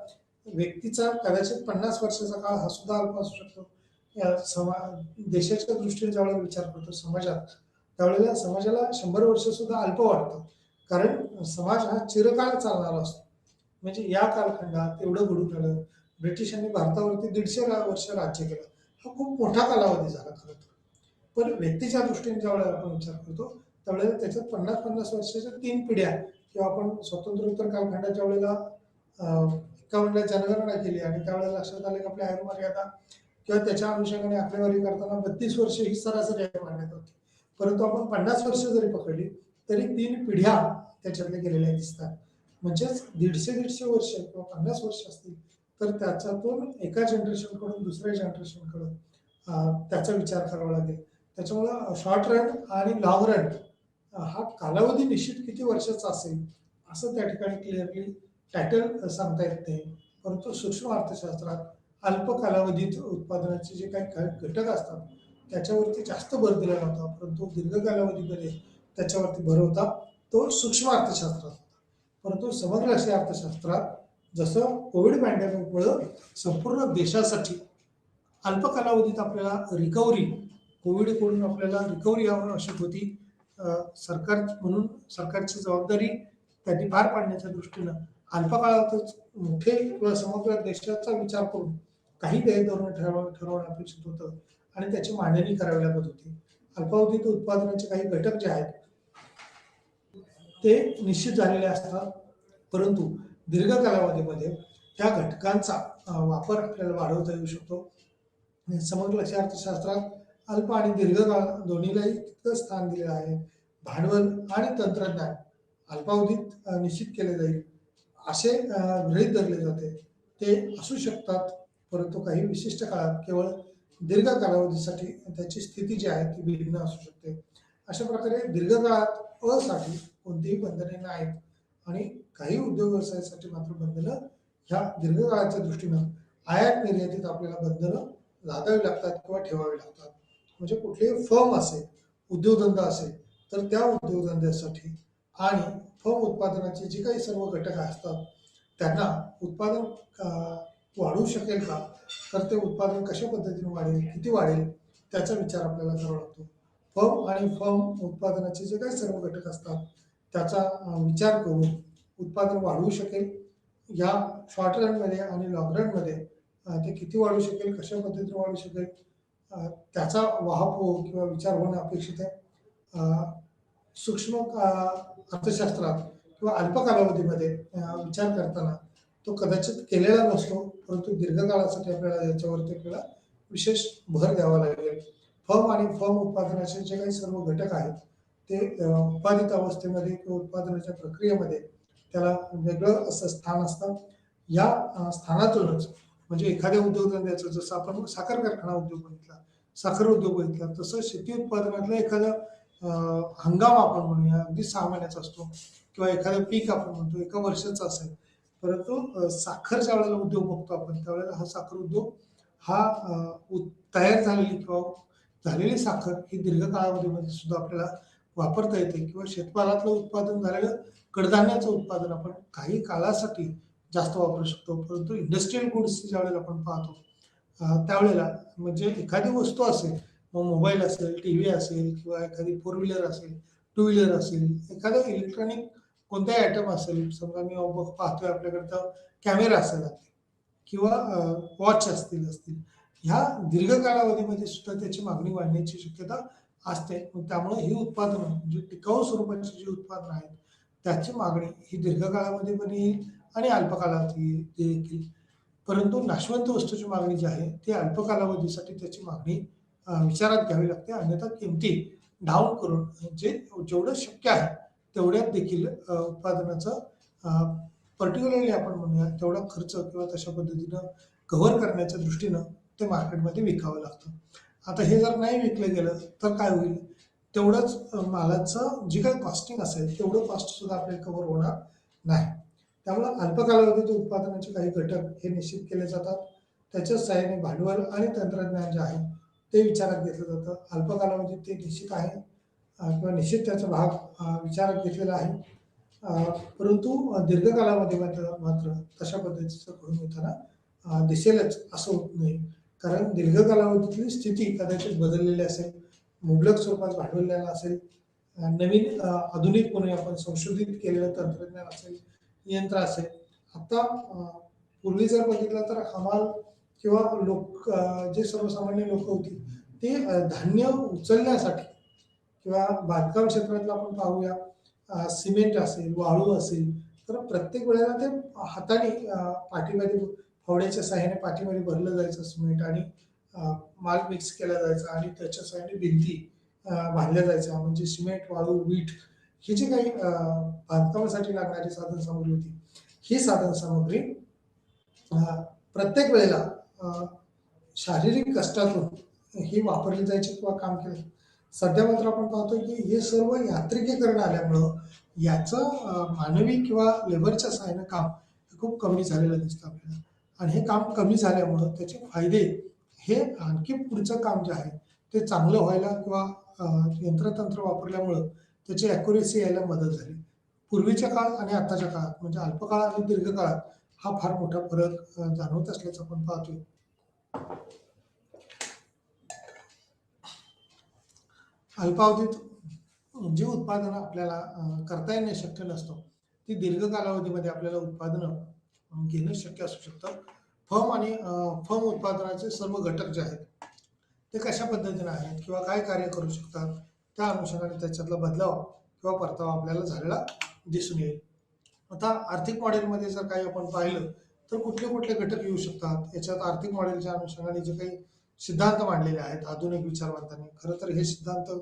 व्यक्तीचा कदाचित 50 वर्षाचा काळ हा सुद्धा अल्प असू शकतो. या देशाच्या दृष्टीने ज्यावेळेला विचार करतो समाजात त्यावेळेला समाजाला 100 वर्ष सुद्धा अल्प वाटतं. कारण समाज हा चिरकाळ चालणारा असतो. म्हणजे या कालखंडात एवढं घडून आलं. ब्रिटिशांनी भारतावरती 150 वर्ष राज्य केलं. हा खूप मोठा कालावधी झाला खरं तर. पण व्यक्तीच्या दृष्टीने ज्यावेळेला आपण विचार करतो त्यावेळेला त्याच्यात 50-50 वर्षाच्या 3 पिढ्या किंवा आपण स्वतंत्रोत्तर कालखंडाच्या वेळेला 51ला जनगणना केली आणि त्यावेळेला लक्षात आलं की आपल्या आयुर्मर्यादा किंवा त्याच्या अनुषंगाने आकडेवारी करताना 32 वर्ष ही सरासरी मानण्यात होती. परंतु आपण 50 वर्ष जरी पकडली तरी 3 पिढ्या त्याच्यातल्या गेलेल्या दिसतात. म्हणजेच 150 वर्ष किंवा 50 वर्ष असतील तर त्याच्यातून एका जनरेशनकडून दुसऱ्या जनरेशनकडून त्याचा विचार करावा लागेल. त्याच्यामुळं शॉर्ट रन आणि लॉंग रन हा कालावधी निश्चित किती वर्षाचा असेल असं त्या ठिकाणी क्लिअरली टायटल सांगता येत नाही. परंतु सूक्ष्म अर्थशास्त्रात अल्प कालावधीत उत्पादनाचे जे काही घटक असतात त्याच्यावरती जास्त भर दिला नव्हता. परंतु दीर्घ कालावधीमध्ये त्याच्यावरती भर होता तो सूक्ष्म अर्थशास्त्रात होता. परंतु समग्र अशा अर्थशास्त्रात जसं कोविड पॅन्डेमिकमुळं संपूर्ण देशासाठी अल्प कालावधीत आपल्याला रिकव्हरी कोविडकडून आपल्याला रिकव्हरी आवश्यक होती. सरकार म्हणून सरकारची जबाबदारी त्यांनी पार पाडण्याच्या दृष्टीनं अल्पकाळातच मोठे किंवा समग्र देशाचा विचार करून काही ध्येयधोरण ठरवणं अपेक्षित होतं आणि त्याची मांडणी करावी लागत होती. अल्पावधीत उत्पादनाचे काही घटक जे आहेत ते निश्चित झालेले असतात. परंतु दीर्घ कालावधीमध्ये त्या घटकांचा वापर आपल्याला वाढवता येऊ शकतो. समग्र अर्थशास्त्रात अल्प आणि दीर्घकाळ दोन्हीलाही तितकं स्थान दिलेलं आहे. भांडवल आणि तंत्रज्ञान अल्पावधीत निश्चित केले जाईल असे गृहीत धरले जाते. ते असू शकतात परंतु काही विशिष्ट काळात केवळ दीर्घ कालावधीसाठी त्याची स्थिती जी आहे ती भिन्न असू शकते. अशा प्रकारे दीर्घकाळात असाठी कोणतीही बंधने नाहीत आणि काही उद्योग व्यवसायासाठी मात्र बंधनं ह्या दीर्घकाळाच्या दृष्टीनं आयात निर्यातीत आपल्याला बंधनं लादावी लागतात किंवा ठेवावी लागतात. म्हणजे कुठलेही फर्म असेल उद्योगधंदा असेल तर त्या उद्योगधंद्यासाठी आणि फर्म उत्पादनाचे जे काही सर्व घटक असतात त्यांना उत्पादन वाढू शकेल का तर ते उत्पादन कशा पद्धतीने वाढेल किती वाढेल त्याचा विचार आपल्याला करावा लागतो. फर्म आणि फर्म उत्पादनाचे जे काही सर्व घटक असतात त्याचा विचार करून उत्पादन वाढवू शकेल या शॉर्ट रनमध्ये आणि लॉंग रनमध्ये ते किती वाढू शकेल कशा पद्धतीने वाढू शकेल त्याचा वाहप किंवा विचार होणं अपेक्षित आहे. सूक्ष्म अर्थशास्त्रात किंवा अल्प कालावधीमध्ये विचार करताना तो कदाचित केलेला नसतो, परंतु दीर्घकाळासाठी आपल्याला याच्यावरती आपल्याला विशेष भर द्यावा लागेल. फर्म आणि फर्म उत्पादनाचे जे काही सर्व घटक आहेत ते उत्पादित अवस्थेमध्ये किंवा उत्पादनाच्या प्रक्रियेमध्ये त्याला वेगळं असं स्थान असतं. या स्थानातूनच म्हणजे एखाद्या उद्योगधंद्याचं जसं आपण साखर कारखाना उद्योग बघितला, साखर उद्योग बघितला, तसं शेती उत्पादनातलं एखादं हंगाम आपण म्हणूया अगदी 6 महिन्याचा असतो किंवा एखादं पीक आपण म्हणतो एका वर्षाचं असेल. परंतु साखर ज्या वेळेला उद्योग बघतो आपण त्यावेळेला हा साखर उद्योग हा तयार झालेली किंवा झालेली साखर ही दीर्घ कालावधीमध्ये सुद्धा आपल्याला वापरता येते किंवा शेतमालातलं उत्पादन झालेलं कडधान्याचं उत्पादन आपण काही काळासाठी जास्त वापरू शकतो. परंतु इंडस्ट्रियल गुड्स ज्या वेळेला आपण पाहतो त्यावेळेला म्हणजे एखादी वस्तू असेल, मग मोबाईल असेल, टीव्ही असेल किंवा एखादी फोर व्हीलर असेल, टू व्हीलर असेल, एखादं इलेक्ट्रॉनिक कोणताही आयटम असेल, समजा मी पाहतोय आपल्याकडे तर कॅमेरा असेल किंवा वॉच असतील, ह्या दीर्घ कालावधीमध्ये सुद्धा त्याची मागणी वाढण्याची शक्यता असते. त्यामुळे ही उत्पादनं म्हणजे टिकाऊ स्वरूपाची जी उत्पादनं आहेत त्याची मागणी ही दीर्घ काळामध्ये पण येईल आणि अल्प कालावधी देखील. परंतु नाशवंत वस्तूची मागणी जी आहे ती अल्प कालावधीसाठी त्याची मागणी विचारात घ्यावी लागते, अन्यथा किमती डाऊन करून जेवढं शक्य आहे तेवढ्यात देखील उत्पादनाचं पर्टिक्युलरली आपण म्हणूया तेवढा खर्च किंवा तशा पद्धतीनं कव्हर करण्याच्या दृष्टीनं ते मार्केटमध्ये विकावं लागतं. आता हे जर नाही विकलं गेलं तर काय होईल, तेवढंच मालाचं जी काही कॉस्टिंग असेल तेवढं कॉस्ट सुद्धा आपल्याला कव्हर होणार नाही. त्यामुळे अल्प कालावधीत उत्पादनाचे काही घटक हे निश्चित केले जातात. त्याच्या सहाय्याने भांडवल आणि तंत्रज्ञान जे आहे ते विचारात घेतलं जातं. अल्प कालावधीत ते निश्चित आहे किंवा निश्चित त्याचा भाग विचारात घेतलेला आहे. परंतु दीर्घ कालावधी मात्र तशा पद्धतीचं घडून येताना दिसेलच असं होत नाही. कारण दीर्घ कालावधीतली स्थिती कदाचित बदललेली असेल, मुबलक स्वरूपात भांडवल असेल, नवीन आधुनिक म्हणून आपण संशोधित केलेलं तंत्रज्ञान असेल, यंत्र असेल. आता पूर्वी जर बघितलं तर हमाल किंवा लोक जे सर्वसामान्य लोक होती ते धान्य उचलण्यासाठी किंवा बांधकाम क्षेत्रातलं आपण पाहूया सिमेंट असेल, वाळू असेल, तर प्रत्येक वेळेला ते हाताने पाठीमध्ये फावड्याच्या साह्याने पाठीमध्ये भरलं जायचं सिमेंट आणि माल मिक्स केला जायचा आणि त्याच्या साह्याने भिंती बांधल्या जायच्या. म्हणजे सिमेंट, वाळू, वीट ही जी काही बांधकामासाठी लागणारी साधन सामग्री होती ही साधन सामग्री प्रत्येक वेळेला शारीरिक कष्टातून ही वापरली जायची किंवा काम केलं. सध्या मात्र आपण पाहतो की हे सर्व यांत्रिकीकरण आल्यामुळं याचं मानवी किंवा लेबरच्या सहाय्यानं काम खूप कमी झालेलं दिसतं आपल्याला. आणि हे काम कमी झाल्यामुळं त्याचे फायदे हे आणखी पुढचं काम जे आहे ते चांगलं व्हायला किंवा यंत्रतंत्र वापरल्यामुळं त्याची ॲक्युरेसी यायला मदत झाली. पूर्वीच्या काळात आणि आताच्या काळात म्हणजे अल्पकाळ आणि दीर्घकाळात हा फार मोठा फरक जाणवत असल्याचं आपण पाहतोय. अल्पावधीत जी उत्पादनं आपल्याला करता येणं शक्य नसतं ती दीर्घ कालावधीमध्ये आपल्याला उत्पादनं घेणं शक्य असू शकतं. फर्म आणि फर्म उत्पादनाचे सर्व घटक जे आहेत ते कशा पद्धतीने आहेत किंवा काय कार्य करू शकतात त्या अनुषंगाने त्याच्यातला बदलाव किंवा परतावा आपल्याला झालेला दिसून येईल. आता आर्थिक मॉडेलमध्ये जर काही आपण पाहिलं तर कुठले कुठले घटक येऊ शकतात. याच्यात आर्थिक मॉडेलच्या अनुषंगाने जे काही सिद्धांत मांडलेले आहेत आधुनिक विचारवंतांनी, खरं तर हे सिद्धांत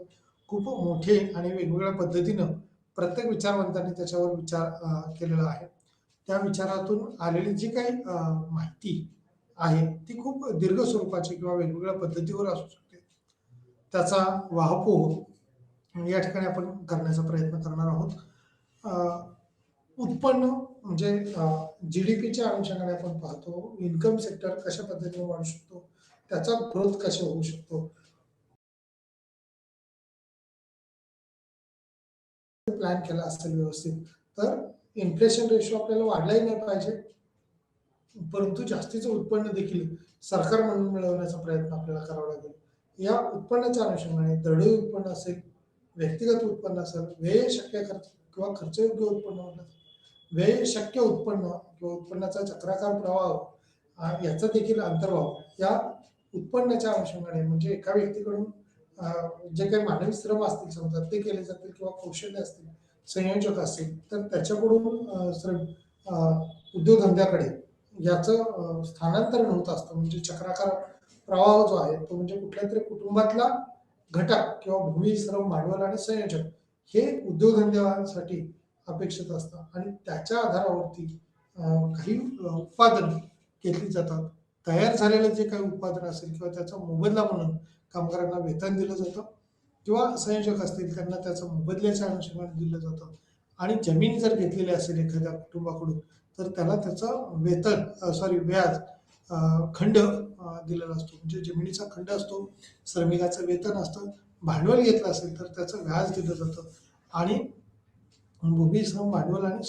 खूप मोठे आणि वेगवेगळ्या पद्धतीनं प्रत्येक विचारवंतांनी त्याच्यावर विचार केलेला आहे. त्या विचारातून आलेली जी काही माहिती आहे ती खूप दीर्घ स्वरूपाची किंवा वेगवेगळ्या पद्धतीवर असू शकते. त्याचा वाहपोह या ठिकाणी आपण करण्याचा प्रयत्न करणार आहोत. उत्पन्न म्हणजे GDPच्या अनुषंगाने आपण पाहतो इन्कम सेक्टर कशा पद्धतीने वाढू शकतो, त्याचा ग्रोथ कसा होऊ शकतो, प्लॅन केला असेल व्यवस्थित तर इन्फ्लेशन रेशो आपल्याला वाढलाही नाही पाहिजे, परंतु जास्तीचं उत्पन्न देखील सरकार म्हणून मिळवण्याचा प्रयत्न आपल्याला करावा लागेल. या उत्पन्नाच्या अनुषंगाने दरडोई उत्पन्न असेल, व्यक्तिगत उत्पन्न असेल, व्यय शक्य खर्च किंवा खर्चयोग्य उत्पन्न म्हणतात, व्यय शक्य उत्पन्न किंवा उत्पन्नाचा चक्राकार प्रवाह याचा देखील अंतर्भाव या उत्पन्नाच्या अनुषंगाने म्हणजे एका व्यक्तीकडून जे काही मानवी श्रम असतील समजा ते केले जातील किंवा कौशल्य असतील, संयोजक असतील, तर त्याच्याकडून श्रम उद्योगधंद्याकडे याचं स्थानांतरण होत असतं. म्हणजे चक्राकार प्रवाह जो आहे तो म्हणजे कुठल्या तरी कुटुंबातला घटक किंवा भूमी, श्रम, भांडवल आणि संयोजक हे उद्योगधंद्यासाठी अपेक्षित असतं आणि त्याच्या आधारावरती काही उत्पादन घेतली जातात. तयार झालेलं जे काही उत्पादन असेल किंवा त्याचा मोबदला म्हणून कामगारांना वेतन दिलं जातं किंवा संयोजक असतील त्यांना त्याचं मोबदल्याच्या अनुषंगाने दिलं जातं आणि जमीन जर घेतलेली असेल एखाद्या कुटुंबाकडून तर त्याला त्याचं वेतन व्याज खंड दिलेला असतो. म्हणजे जमिनीचा खंड असतो, श्रमिकाचं वेतन असतं, भांडवल घेतलं असेल तर त्याचं व्याज दिलं जातं आणि भूमी, श्रम, भांडवल आणि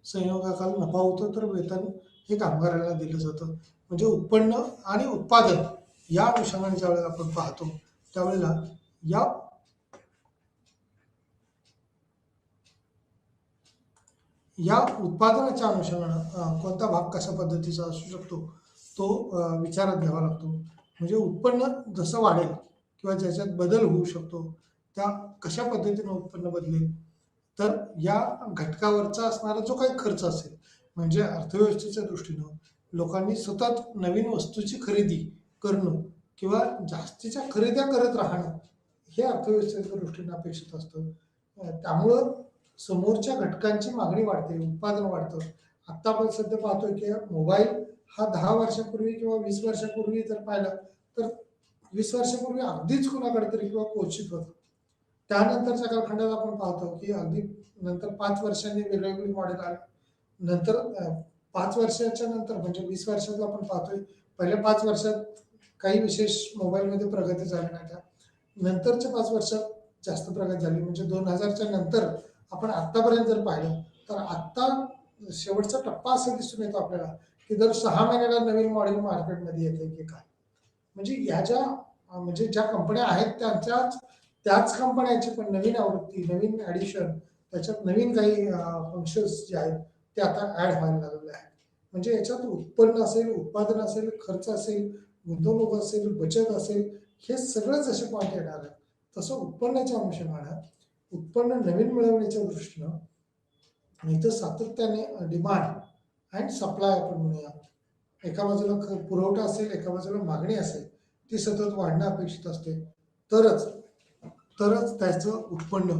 संयोगाखाली नफा होतो तर वेतन हे कामगारांना दिलं जातं. म्हणजे उत्पन्न आणि उत्पादन या अनुषंगाने ज्यावेळेला आपण पाहतो त्यावेळेला या उत्पादनाच्या अनुषंगाने कोणता भाग कशा पद्धतीचा असू शकतो तो विचारात घ्यावा लागतो. म्हणजे उत्पन्न जसं वाढेल किंवा ज्याच्यात बदल होऊ शकतो त्या कशा पद्धतीने उत्पन्न बदलेल तर या घटकावरचा असणारा जो काही खर्च असेल म्हणजे अर्थव्यवस्थेच्या दृष्टीनं लोकांनी सतत नवीन वस्तूची खरेदी करणं किंवा जास्तीच्या खरेद्या करत राहणं हे अर्थव्यवस्थेच्या दृष्टीनं अपेक्षित असतं. त्यामुळं समोरच्या घटकांची मागणी वाढते, उत्पादन वाढतं. आत्ता आपण सध्या पाहतोय की मोबाईल हा 10 वर्षापूर्वी किंवा 20 वर्षापूर्वी जर पाहिलं तर 20 वर्षापूर्वी अगदीच कुणाकडे तरी किंवा क्वचित होतं. त्यानंतरच्या कालखंडात आपण पाहतो की अगदी नंतर 5 वर्षांनी वेगवेगळी मॉडेल आले. नंतर 5 वर्षाच्या नंतर म्हणजे 20 वर्षात आपण पाहतोय पहिल्या 5 वर्षात काही विशेष मोबाईलमध्ये प्रगती झाली नाही. त्या नंतरच्या 5 वर्षात जास्त प्रगती झाली. म्हणजे 2000च्या नंतर आपण आत्तापर्यंत जर पाहिलं तर आत्ता शेवटचा टप्पा असा दिसून येतो आपल्याला की दर 6 महिन्याला नवीन मॉडेल मार्केटमध्ये येते की काय. म्हणजे या ज्या म्हणजे ज्या कंपन्या आहेत त्याच कंपन्यांची पण नवीन आवृत्ती, नवीन ॲडिशन, त्याच्यात नवीन काही फंक्शन्स जे आहेत ते आता ॲड व्हायला लागलेले आहेत. म्हणजे याच्यात उत्पन्न असेल, उत्पादन असेल, खर्च असेल, गुंतवणूक असेल, बचत असेल, हे सगळंच असे पॉईंट येणार आहेत. तसं उत्पन्नाच्या अनुषंगानं उत्पन्न नवीन मिळवण्याच्या दृष्टीनं इथं सातत्याने डिमांड अँड सप्लाय आपण म्हणूया. एका बाजूला पुरवठा असेल, एका बाजूला मागणी असेल, ती सतत वाढणं अपेक्षित असते. तरच त्याचं उत्पन्न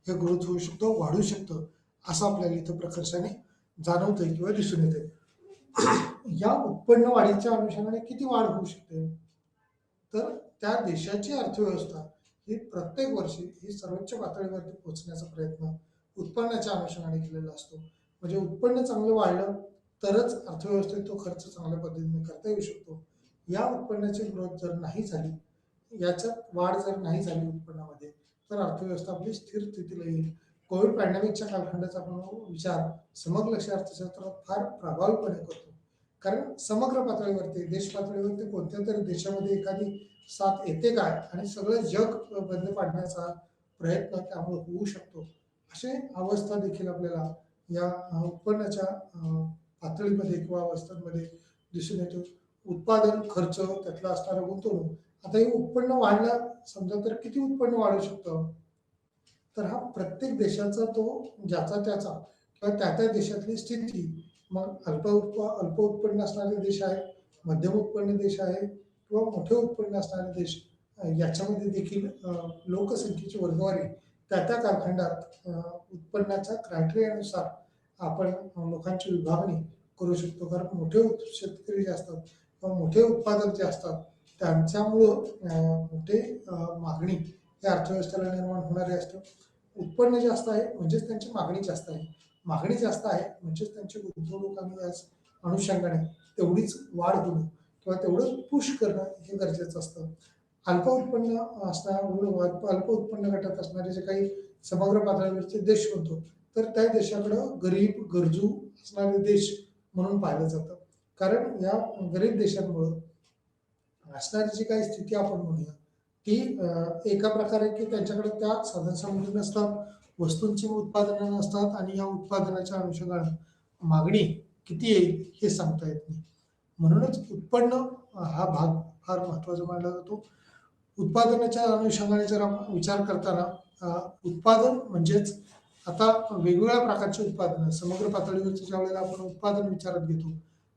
हे ग्रोथ होऊ शकतं, वाढू शकतं असं आपल्याला इथं प्रकर्षाने जाणवतंय किंवा दिसून येते. या उत्पन्न वाढीच्या अनुषंगाने किती वाढ होऊ शकते तर त्या देशाची अर्थव्यवस्था ही प्रत्येक वर्षी ही सर्वोच्च पातळीवरती पोहोचण्याचा प्रयत्न उत्पन्नाच्या अनुषंगाने केलेला असतो. म्हणजे उत्पन्न चांगलं वाढलं तरच अर्थव्यवस्थेत तो खर्च चांगल्या पद्धतीने करता येऊ शकतो. या उत्पन्नाची ग्रोथ जर नाही झाली, याच्यात वाढ जर नाही झाली उत्पन्नामध्ये तर अर्थव्यवस्था आपली स्थिर स्थितीला येईल. कोविड पॅन्डेमिकच्या कालखंडाचा आपण विचार समग्र अर्थशास्त्रात फार प्रभावीपणे करतो. कारण समग्र पातळीवरती देश पातळीवरती कोणत्या तरी देशामध्ये एखादी साथ येते काय आणि सगळं जग बंद पाडण्याचा प्रयत्न त्यामुळे होऊ शकतो. अशी अवस्था देखील आपल्याला या उत्पन्नाच्या पातळीमध्ये किंवा अवस्थांमध्ये दिसून येतो. उत्पादन, खर्च, त्यातला असणारा गुंतवणूक. आता हे उत्पन्न वाढलं समजा तर किती उत्पन्न वाढू शकतं तर हा प्रत्येक देशाचा तो ज्याचा त्याचा किंवा त्या देशातली स्थिती. मग अल्प उत्पन्न असणारे देश आहेत, मध्यम उत्पन्न देश आहे किंवा मोठे उत्पन्न असणारे देश याच्यामध्ये देखील लोकसंख्येची वर्गवारी त्या कालखंडात उत्पन्नाच्या क्रायटेरियानुसार आपण लोकांची विभागणी करू शकतो. कारण मोठे शेतकरी जे असतात किंवा मोठे उत्पादक जे असतात त्यांच्यामुळं मोठे मागणी या अर्थव्यवस्थेला निर्माण होणारी असते. उत्पन्न जास्त आहे म्हणजेच त्यांची मागणी जास्त आहे, मागणी जास्त आहे म्हणजेच त्यांची गुंतवणूक आणि या अनुषंगाने तेवढीच वाढ होणं किंवा तेवढंच पुश करणं हे गरजेचं असतं. अल्प उत्पन्न अल्प उत्पन्न गटात असणारे जे काही समग्र पातळीवरचे देश म्हणतो तर त्या देशाकडं गरीब गरजू असणारे देश म्हणून पाहिलं जातं. कारण या गरीब देशांमुळं असणारी जी काही स्थिती आपण म्हणूया ती एका प्रकारे की त्यांच्याकडे त्या साधनसामुग्री नसतात, वस्तूंची उत्पादनं नसतात आणि या उत्पादनाच्या अनुषंगाने मागणी किती येईल हे सांगता येत नाही. म्हणूनच उत्पन्न हा भाग फार महत्त्वाचा मानला जातो. उत्पादनाच्या अनुषंगाने जर आपण विचार करताना उत्पादन म्हणजेच आता वेगवेगळ्या प्रकारचे उत्पादन समग्र पातळीवरती ज्या वेळेला आपण उत्पादन विचारात घेतो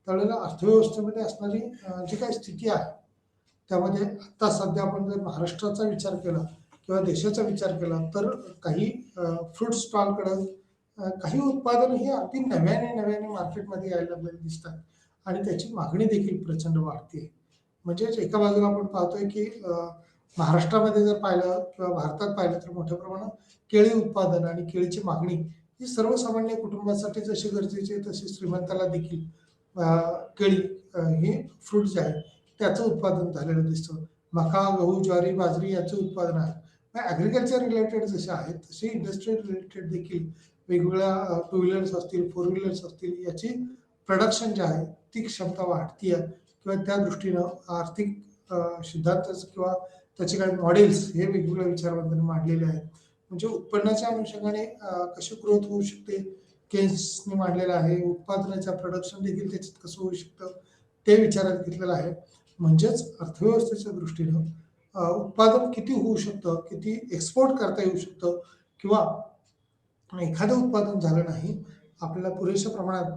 त्यावेळेला अर्थव्यवस्थेमध्ये असणारी जी काही स्थिती आहे त्यामध्ये आता सध्या आपण जर महाराष्ट्राचा विचार केला किंवा देशाचा विचार केला तर काही फ्रूट स्टॉलकडं काही उत्पादन ही अगदी नव्याने नव्याने मार्केटमध्ये यायला लागलेली दिसतात आणि त्याची मागणी देखील प्रचंड वाढते. म्हणजेच एका बाजूला आपण पाहतोय की महाराष्ट्रामध्ये जर पाहिलं किंवा भारतात पाहिलं तर मोठ्या प्रमाणात केळी उत्पादन आणि केळीची मागणी ही सर्वसामान्य कुटुंबासाठी जशी गरजेची आहे तशी श्रीमंताला देखील केळी हे फ्रूट जे आहे त्याचं उत्पादन झालेलं दिसतं. मका, गहू, ज्वारी, बाजरी याचं उत्पादन आहे. ॲग्रिकल्चर रिलेटेड जसे आहेत तसे इंडस्ट्रियल रिलेटेड देखील वेगवेगळ्या टू व्हीलर्स असतील, फोर व्हीलर्स असतील याची प्रोडक्शन जे आहे ती क्षमता वाढती आहे किंवा त्या दृष्टीनं आर्थिक सिद्धांत किंवा त्याचे काही मॉडेल्स हे वेगवेगळ्या विचारवंतांनी मांडलेले आहेत. म्हणजे उत्पन्नाच्या अनुषंगाने कशी ग्रोथ होऊ शकते केन्सने मांडलेलं आहे. उत्पादनाच्या प्रोडक्शन देखील त्याच्यात कसं होऊ शकतं ते विचारात घेतलेलं आहे. म्हणजेच अर्थव्यवस्थेच्या दृष्टीनं उत्पादन किती होऊ शकतं, किती एक्सपोर्ट करता येऊ शकतं किंवा एखादं उत्पादन झालं नाही आपल्याला पुरेशा प्रमाणात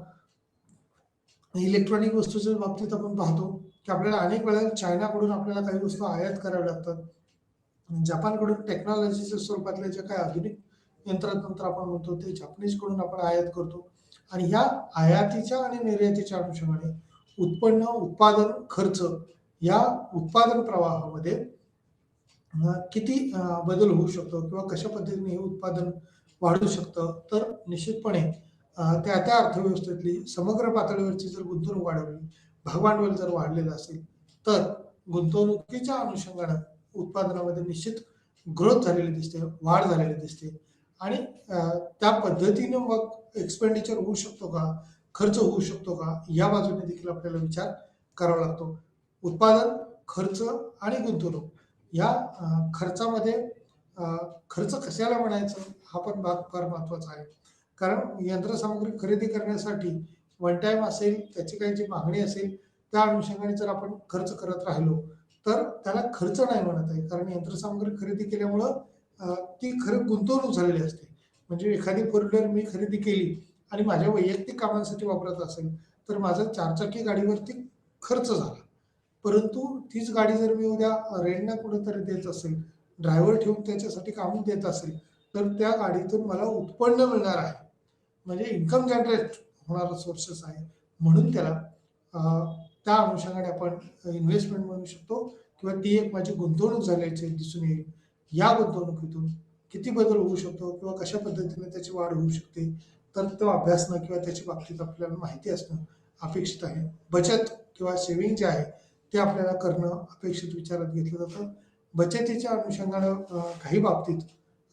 इलेक्ट्रॉनिक वस्तूच्या बाबतीत आपण पाहतो की आपल्याला अनेक वेळा चायनाकडून आपल्याला काही वस्तू आयात कराव्या लागतात. जपानकडून टेक्नॉलॉजीच्या स्वरूपातले जे काही आधुनिक यंत्रतंत्र आपण म्हणतो ते जपानीजकडून आपण आयात करतो आणि ह्या आयातीच्या आणि निर्यातीच्या अनुषंगाने उत्पन्न, उत्पादन, खर्च या उत्पादन प्रवाहामध्ये किती बदल होऊ शकतो किंवा कशा पद्धतीने हे उत्पादन वाढू शकतं तर निश्चितपणे त्या त्या अर्थव्यवस्थेतली समग्र पातळीवरची जर गुंतवणूक वाढवली, भागभांडवल जर वाढलेलं असेल तर गुंतवणुकीच्या अनुषंगानं उत्पादनामध्ये निश्चित ग्रोथ झालेली दिसते, वाढ झालेली दिसते आणि त्या पद्धतीने मग एक्सपेंडिचर होऊ शकतो का, खर्च होऊ शकतो का या बाजूने देखील आपल्याला विचार करावा लागतो. उत्पादन, खर्च आणि गुंतवणूक या खर्चामध्ये खर्च कशाला म्हणायचं हा पण भाग फार महत्त्वाचा आहे. कारण यंत्रसामुग्री खरेदी करण्यासाठी वन टाईम असेल, त्याची काही जी मागणी असेल त्या अनुषंगाने जर आपण खर्च करत राहिलो तर त्याला खर्च नाही म्हणत आहे. कारण यंत्रसामुग्री खरेदी केल्यामुळं ती खरं गुंतवणूक झालेली असते. म्हणजे एखादी फोर व्हीलर मी खरेदी केली आणि माझ्या वैयक्तिक कामांसाठी वापरत असेल तर माझा चारचाकी गाडीवरती खर्च झाला. परंतु तीच गाडी जर मी उद्या रेंटनं कुठेतरी देत असेल, ड्रायव्हर ठेवून त्याच्यासाठी कामं देत असेल तर त्या गाडीतून मला उत्पन्न मिळणार आहे. म्हणजे इन्कम जनरेट होणारा सोर्सेस आहे. म्हणून त्याला त्या अनुषंगाने आपण इन्व्हेस्टमेंट म्हणू शकतो किंवा ती एक माझी गुंतवणूक झाल्याचे दिसून येईल. या गुंतवणुकीतून किती बदल होऊ शकतो किंवा कशा पद्धतीने त्याची वाढ होऊ शकते तर तो अभ्यासणं किंवा त्याच्या बाबतीत आपल्याला माहिती असणं अपेक्षित आहे. बचत किंवा सेव्हिंग जे आहे ते आपल्याला करणं अपेक्षित विचारात घेतलं जातं. बचतीच्या अनुषंगानं काही बाबतीत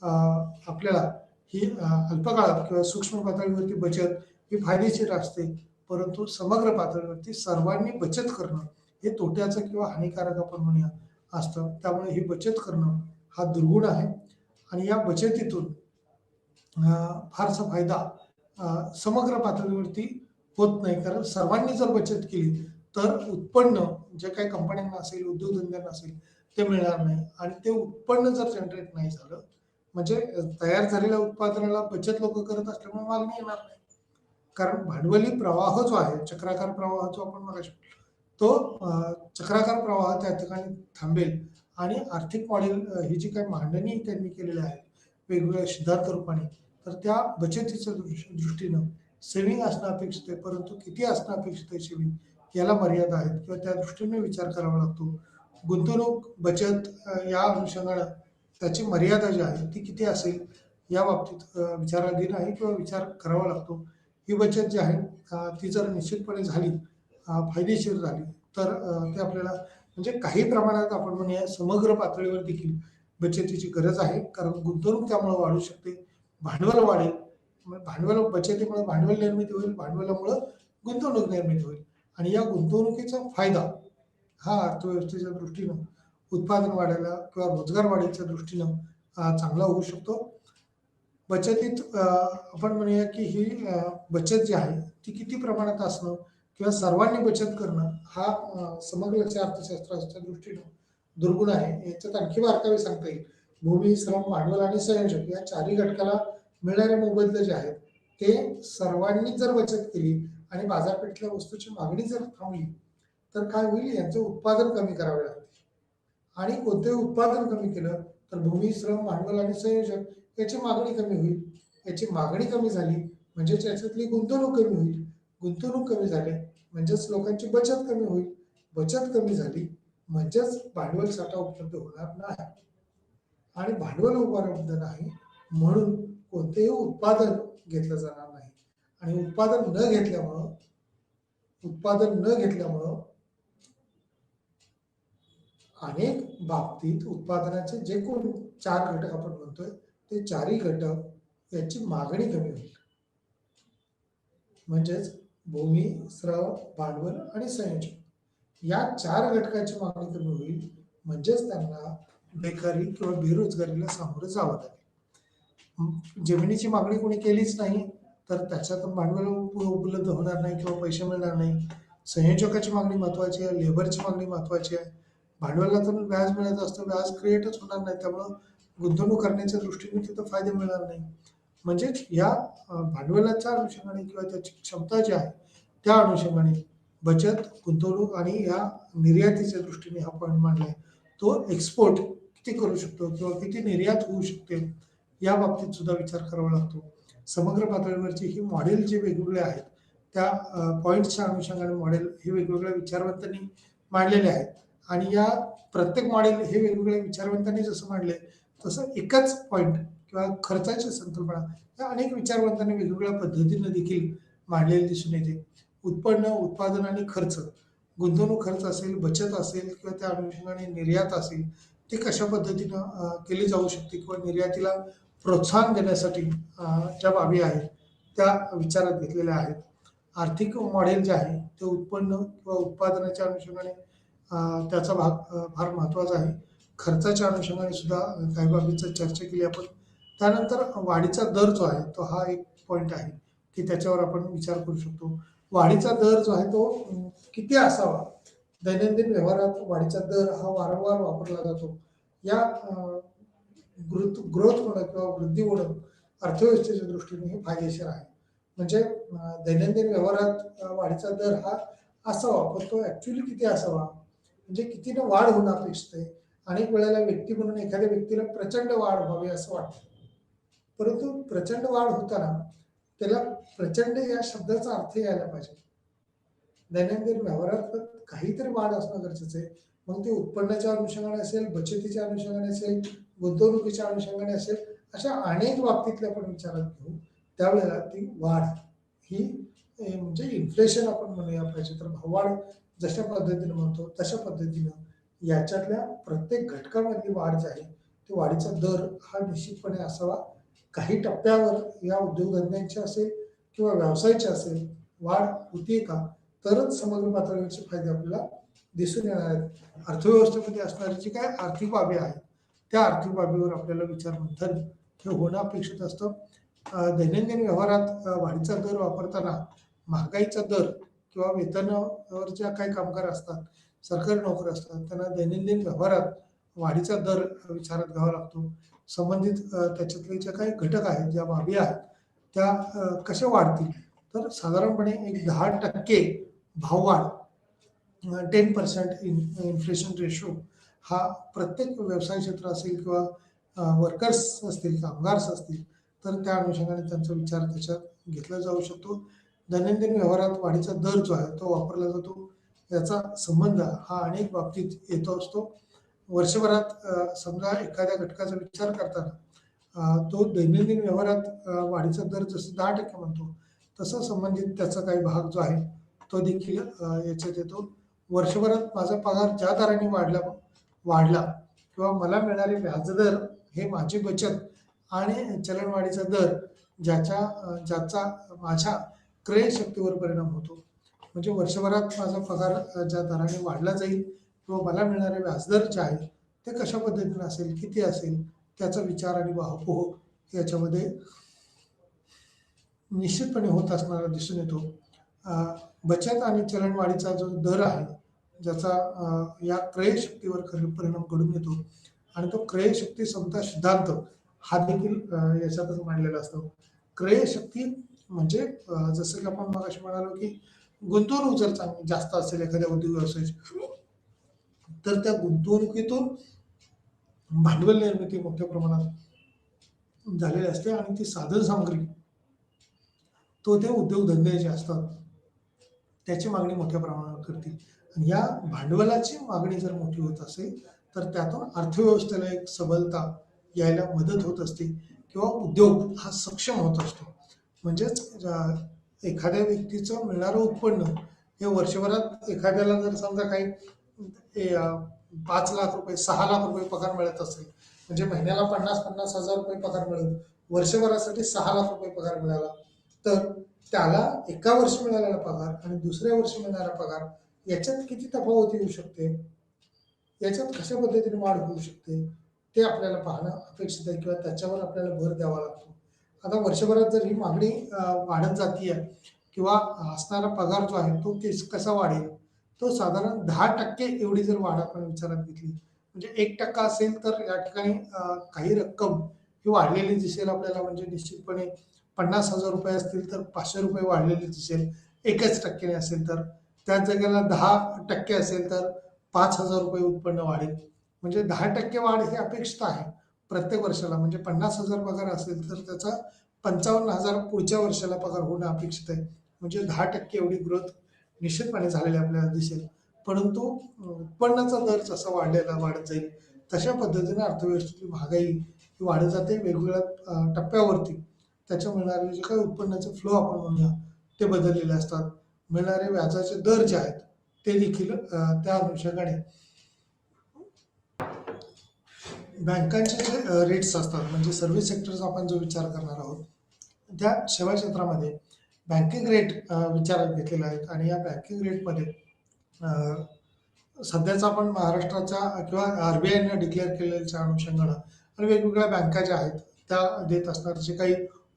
आपल्याला ही अल्पकाळात किंवा सूक्ष्म पातळीवरती बचत ही फायदेशीर असते. परंतु समग्र पातळीवरती सर्वांनी बचत करणं हे तोट्याचं किंवा हानिकारक आपण म्हणूया असतं. त्यामुळे ही बचत करणं हा दुर्गुण आहे आणि या बचतीतून फारसा फायदा समग्र पातळीवरती होत नाही. कारण सर्वांनी जर बचत केली तर उत्पन्न जे काही कंपन्यांना असेल, उद्योगधंद्यांना असेल ते मिळणार नाही आणि ते उत्पन्न जर जनरेट नाही झालं म्हणजे तयार झालेल्या उत्पादनाला बचत लोक करत असल्यामुळे मागणी येणार नाही. कारण भांडवली प्रवाह जो आहे, चक्राकार प्रवाह जो आपण मगाशी तो चक्राकार प्रवाह त्या ठिकाणी थांबेल आणि आर्थिक मॉडेल ही जी काही मांडणी त्यांनी केलेली आहे वेगवेगळ्या सिद्धांत रूपाने तर त्या बचतीच्या दृष्टीनं सेव्हिंग असणं अपेक्षित आहे. परंतु किती असणं अपेक्षित आहे सेव्हिंग याला मर्यादा आहेत किंवा त्या दृष्टीने विचार करावा लागतो. गुंतवणूक, बचत या अनुषंगानं त्याची मर्यादा जी आहे ती किती असेल या बाबतीत विचाराधीन आहे किंवा विचार करावा लागतो. ही बचत जी आहे ती जर निश्चितपणे झाली, फायदेशीर झाली तर ते आपल्याला म्हणजे काही प्रमाणात आपण म्हणूया समग्र पातळीवर देखील बचतीची गरज आहे. कारण गुंतवणूक त्यामुळे वाढू शकते, भांडवल वाढेल, भांडवल बचतीमुळे भांडवल निर्मिती होईल, भांडवलामुळं गुंतवणूक निर्मिती होईल आणि या गुंतवणुकीचा फायदा हा अर्थव्यवस्थेच्या दृष्टीनं उत्पादन वाढायला किंवा रोजगार वाढीच्या दृष्टीनं चांगला होऊ शकतो. बचतीत आपण म्हणूया की ही बचत जी आहे ती किती प्रमाणात असणं किंवा सर्वांनी बचत करणं हा समग्र अर्थशास्त्राच्या दृष्टीनं दुर्गुण आहे. याच्यात आणखी बारकावे सांगता येईल. भूमी, श्रम, भांडवल आणि संयोजक या चारही घटकाला मिळणारे मोबदले जे आहेत ते सर्वांनी जर बचत केली आणि बाजारपेठेतल्या वस्तूची मागणी जर थांबली तर काय होईल, यांचं उत्पादन कमी करावे लागते. आणि कोणतेही उत्पादन कमी केलं तर भूमी, श्रम, भांडवल आणि संयोजक याची मागणी कमी होईल. याची मागणी कमी झाली म्हणजे त्याच्यातली गुंतवणूक कमी होईल. गुंतवणूक कमी झाली म्हणजेच लोकांची बचत कमी होईल. बचत कमी झाली म्हणजेच भांडवल साठा उपलब्ध होणार नाही. आणि भांडवल उपलब्ध नाही म्हणून कोणतेही उत्पादन घेतलं जाणार नाही. आणि उत्पादन न घेतल्यामुळं अनेक बाबतीत उत्पादनाचे जे कोण चार घटक आपण म्हणतोय ते चारही घटक याची मागणी कमी होईल. म्हणजेच भूमी, श्रम, भांडवल आणि संयोजन या चार घटकाची मागणी कमी होईल. म्हणजेच त्यांना बेकारी किंवा बेरोजगारीला सामोरं जावं लागेल. जमिनीची मागणी कोणी केलीच नाही तर त्याच्यातून भांडवल उपलब्ध होणार नाही किंवा पैसे मिळणार नाही. संयोजकाची मागणी महत्वाची आहे, लेबरची मागणी महत्वाची आहे. भांडवलातून व्याज मिळत असतं, व्याज क्रिएटच होणार नाही, त्यामुळं गुंतवणूक करण्याच्या दृष्टीने तिथं फायदे मिळणार नाही. म्हणजे या भांडवलाच्या अनुषंगाने किंवा त्याची क्षमता जी आहे त्या अनुषंगाने बचत, गुंतवणूक आणि या निर्यातीच्या दृष्टीने हा पॉईंट मांडलाय. तो एक्सपोर्ट किती करू शकतो किंवा किती निर्यात होऊ शकते या बाबतीत सुद्धा विचार करावा लागतो. समग्र पातळीवरची ही मॉडेल जे वेगवेगळे आहेत त्या पॉईंट्सच्या अनुषंगाने मॉडेल हे वेगवेगळ्या विचारवंतांनी मांडलेले आहेत. आणि या प्रत्येक मॉडेल हे वेगवेगळ्या विचारवंतांनी जसं मांडले तसं एकच पॉईंट किंवा खर्चाची संकल्पना या अनेक विचारवंतांनी वेगवेगळ्या पद्धतीने देखील मांडलेली दिसून येते. उत्पन्न, उत्पादन आणि खर्च, गुंतवणूक खर्च असेल, बचत असेल किंवा त्या अनुषंगाने निर्यात असेल ते कशा पद्धतीनं केली जाऊ शकते किंवा निर्यातीला प्रोत्साहन देण्यासाठी ज्या बाबी आहेत त्या विचारात घेतलेल्या आहेत. आर्थिक मॉडेल जे आहे ते उत्पन्न किंवा उत्पादनाच्या अनुषंगाने त्याचा भाग फार महत्त्वाचा आहे. खर्चाच्या अनुषंगाने सुद्धा काही बाबींची चर्चा केली आपण. त्यानंतर वाढीचा दर जो आहे तो हा एक पॉईंट आहे की त्याच्यावर आपण विचार करू शकतो. वाढीचा दर जो आहे तो किती असावा, दैनंदिन व्यवहारात वाढीचा दर हा वारंवार वापरला जातो. या ग्रोथ होणं किंवा वृद्धी होणं अर्थव्यवस्थेच्या दृष्टीने हे फायदेशीर आहे. म्हणजे दैनंदिन व्यवहारात वाढीचा दर हा असावा, पण तो ऍक्च्युली किती असावा, म्हणजे कितीनं वाढ होणं अपेक्षित आहे. अनेक वेळेला व्यक्ती म्हणून एखाद्या व्यक्तीला प्रचंड वाढ व्हावी असं वाटतं, परंतु प्रचंड वाढ होताना त्याला प्रचंड या शब्दाचा अर्थ यायला पाहिजे. दैनंदिन व्यवहारात काहीतरी वाढ असणं गरजेचं आहे. मग ते उत्पन्नाच्या अनुषंगाने असेल, बचतीच्या अनुषंगाने असेल, गुंतवणुकीच्या अनुषंगाने असेल, अशा अनेक बाबतीतले आपण विचारात घेऊ त्यावेळेला ती वाढ ही म्हणजे इन्फ्लेशन आपण म्हणूया पाहिजे तर भाववाढ जशा पद्धतीने म्हणतो तशा पद्धतीनं याच्यातल्या प्रत्येक घटकामधली वाढ जी आहे ती वाढीचा दर हा निश्चितपणे असावा. काही टप्प्यावर या उद्योगधंद्यांची असेल किंवा व्यवसायाची असेल वाढ होती का तरच समग्र पातळीवरचे फायदे आपल्याला दिसून येणार आहेत. अर्थव्यवस्थेमध्ये असणारी जी काय आर्थिक बाबी आहेत त्या आर्थिक बाबीवर आपल्याला विचार मंथन हे होणं अपेक्षित असतं. दैनंदिन व्यवहारात वाढीचा दर वापरताना महागाईचा दर किंवा वेतनावर ज्या काही कामगार असतात, सरकारी नोकर असतात, त्यांना दैनंदिन व्यवहारात वाढीचा दर विचारात घ्यावा लागतो. संबंधित त्याच्यातले जे काही घटक आहेत, ज्या बाबी आहेत त्या कशा वाढतील तर साधारणपणे एक 10% भाववाढ 10% इन्फ्लेशन रेशो हा प्रत्येक व्यवसाय क्षेत्र असेल किंवा वर्कर्स असतील, कामगार असतील तर त्या अनुषंगाने त्यांचा विचार त्याच्यात घेतला जाऊ शकतो. दैनंदिन व्यवहारात वाढीचा दर जो आहे तो वापरला जातो. याचा संबंध हा अनेक बाबतीत येतो असतो. वर्षभरात समजा एखाद्या घटकाचा विचार करताना तो दैनंदिन व्यवहारात वाढीचा दर जसं 10% म्हणतो तसं संबंधित त्याचा काही भाग जो आहे तो देखील याच्यात येतो. वर्षभरात माझा पगार ज्या दराने वाढला किंवा मला मिळणारे व्याजदर हे माझी बचत आणि चलनवाढीचा दर ज्याचा माझ्या क्रय शक्तीवर परिणाम होतो. म्हणजे वर्षभरात माझा पगार ज्या दराने वाढला जाईल किंवा मला मिळणारे व्याजदर जे आहे ते कशा पद्धतीने असेल, किती असेल त्याचा विचार आणि वाहपोह याच्यामध्ये निश्चितपणे होत असणारा दिसून येतो. बचत आणि चलनवाढीचा जो दर आहे, ज्याचा या क्रयशक्तीवर खरे परिणाम घडून येतो आणि तो क्रयशक्ती समता सिद्धांत हा देखील याच्यातच मांडलेला असतो. क्रयशक्ती म्हणजे जसं की आपण मगाशी म्हणालो की गुंतवणूक जर चांगली जास्त असेल एखाद्या उद्योग व्यवसायाची, तर त्या गुंतवणुकीतून भांडवल निर्मिती मोठ्या प्रमाणात झालेली असते आणि ती साधन सामग्री तो ते उद्योगधंदे जे असतात त्याची मागणी मोठ्या प्रमाणावर करते आणि या भांडवलाची मागणी जर मोठी होत असेल तर त्यातून अर्थव्यवस्थेला एक सबलता यायला मदत होत असते किंवा उद्योग हा सक्षम होत असतो. म्हणजेच एखाद्या व्यक्तीचं मिळणारं उत्पन्न हे वर्षभरात एखाद्याला जर समजा काही 5 लाख रुपये 6 लाख रुपये पगार मिळत असेल, म्हणजे महिन्याला 50,000-50,000 रुपये पगार मिळेल, वर्षभरासाठी 6 लाख रुपये पगार मिळाला, तर त्याला एका वर्षी मिळालेला पगार आणि दुसऱ्या वर्षी मिळणारा पगार याच्यात किती तफावत येऊ शकते, याच्यात कशा पद्धतीने वाढ होऊ शकते, ते आपल्याला पाहणं अपेक्षित आहे किंवा त्याच्यावर आपल्याला भर द्यावा लागतो. आता वर्षभरात जर ही मागणी वाढत जातीये किंवा असणारा पगार जो आहे तो कसा वाढेल, तो साधारण 10% एवढी जर वाढ आपण विचारात घेतली, म्हणजे 1% असेल तर या ठिकाणी काही रक्कम ही वाढलेली दिसेल आपल्याला, म्हणजे निश्चितपणे 50,000 रुपये असतील तर 500 रुपये वाढलेली दिसेल 1% असेल तर. त्याच जागेला 10% असेल तर 5,000 रुपये उत्पन्न वाढेल. म्हणजे 10% वाढ ही अपेक्षित आहे प्रत्येक वर्षाला. म्हणजे 50,000 पगार असेल तर त्याचा 55,000 पुढच्या वर्षाला पगार होणं अपेक्षित आहे. म्हणजे 10% एवढी ग्रोथ निश्चितपणे झालेली आपल्याला दिसेल. परंतु उत्पन्नाचा दर जसा वाढत जाईल तशा पद्धतीने अर्थव्यवस्थेतली महागाई ही वाढत जाते वेगवेगळ्या टप्प्यावरती. त्याच्या मिळणारे जे काही उत्पन्नाचे फ्लो आपण म्हणूया ते बदललेले असतात. मिळणारे व्याजाचे दर जे आहेत ते देखील त्या अनुषंगाने बँकांचे जे रेट्स असतात, म्हणजे सर्व्हिस सेक्टरचा आपण जो विचार करणार आहोत, त्या सेवा क्षेत्रामध्ये बँकिंग रेट विचारात घेतलेले आहेत आणि या बँकिंग रेटमध्ये सध्याचा आपण महाराष्ट्राच्या किंवा आरबीआयने डिक्लेअर केलेल्या अनुषंगानं आणि वेगवेगळ्या बँका ज्या आहेत त्या देत असणार जे काही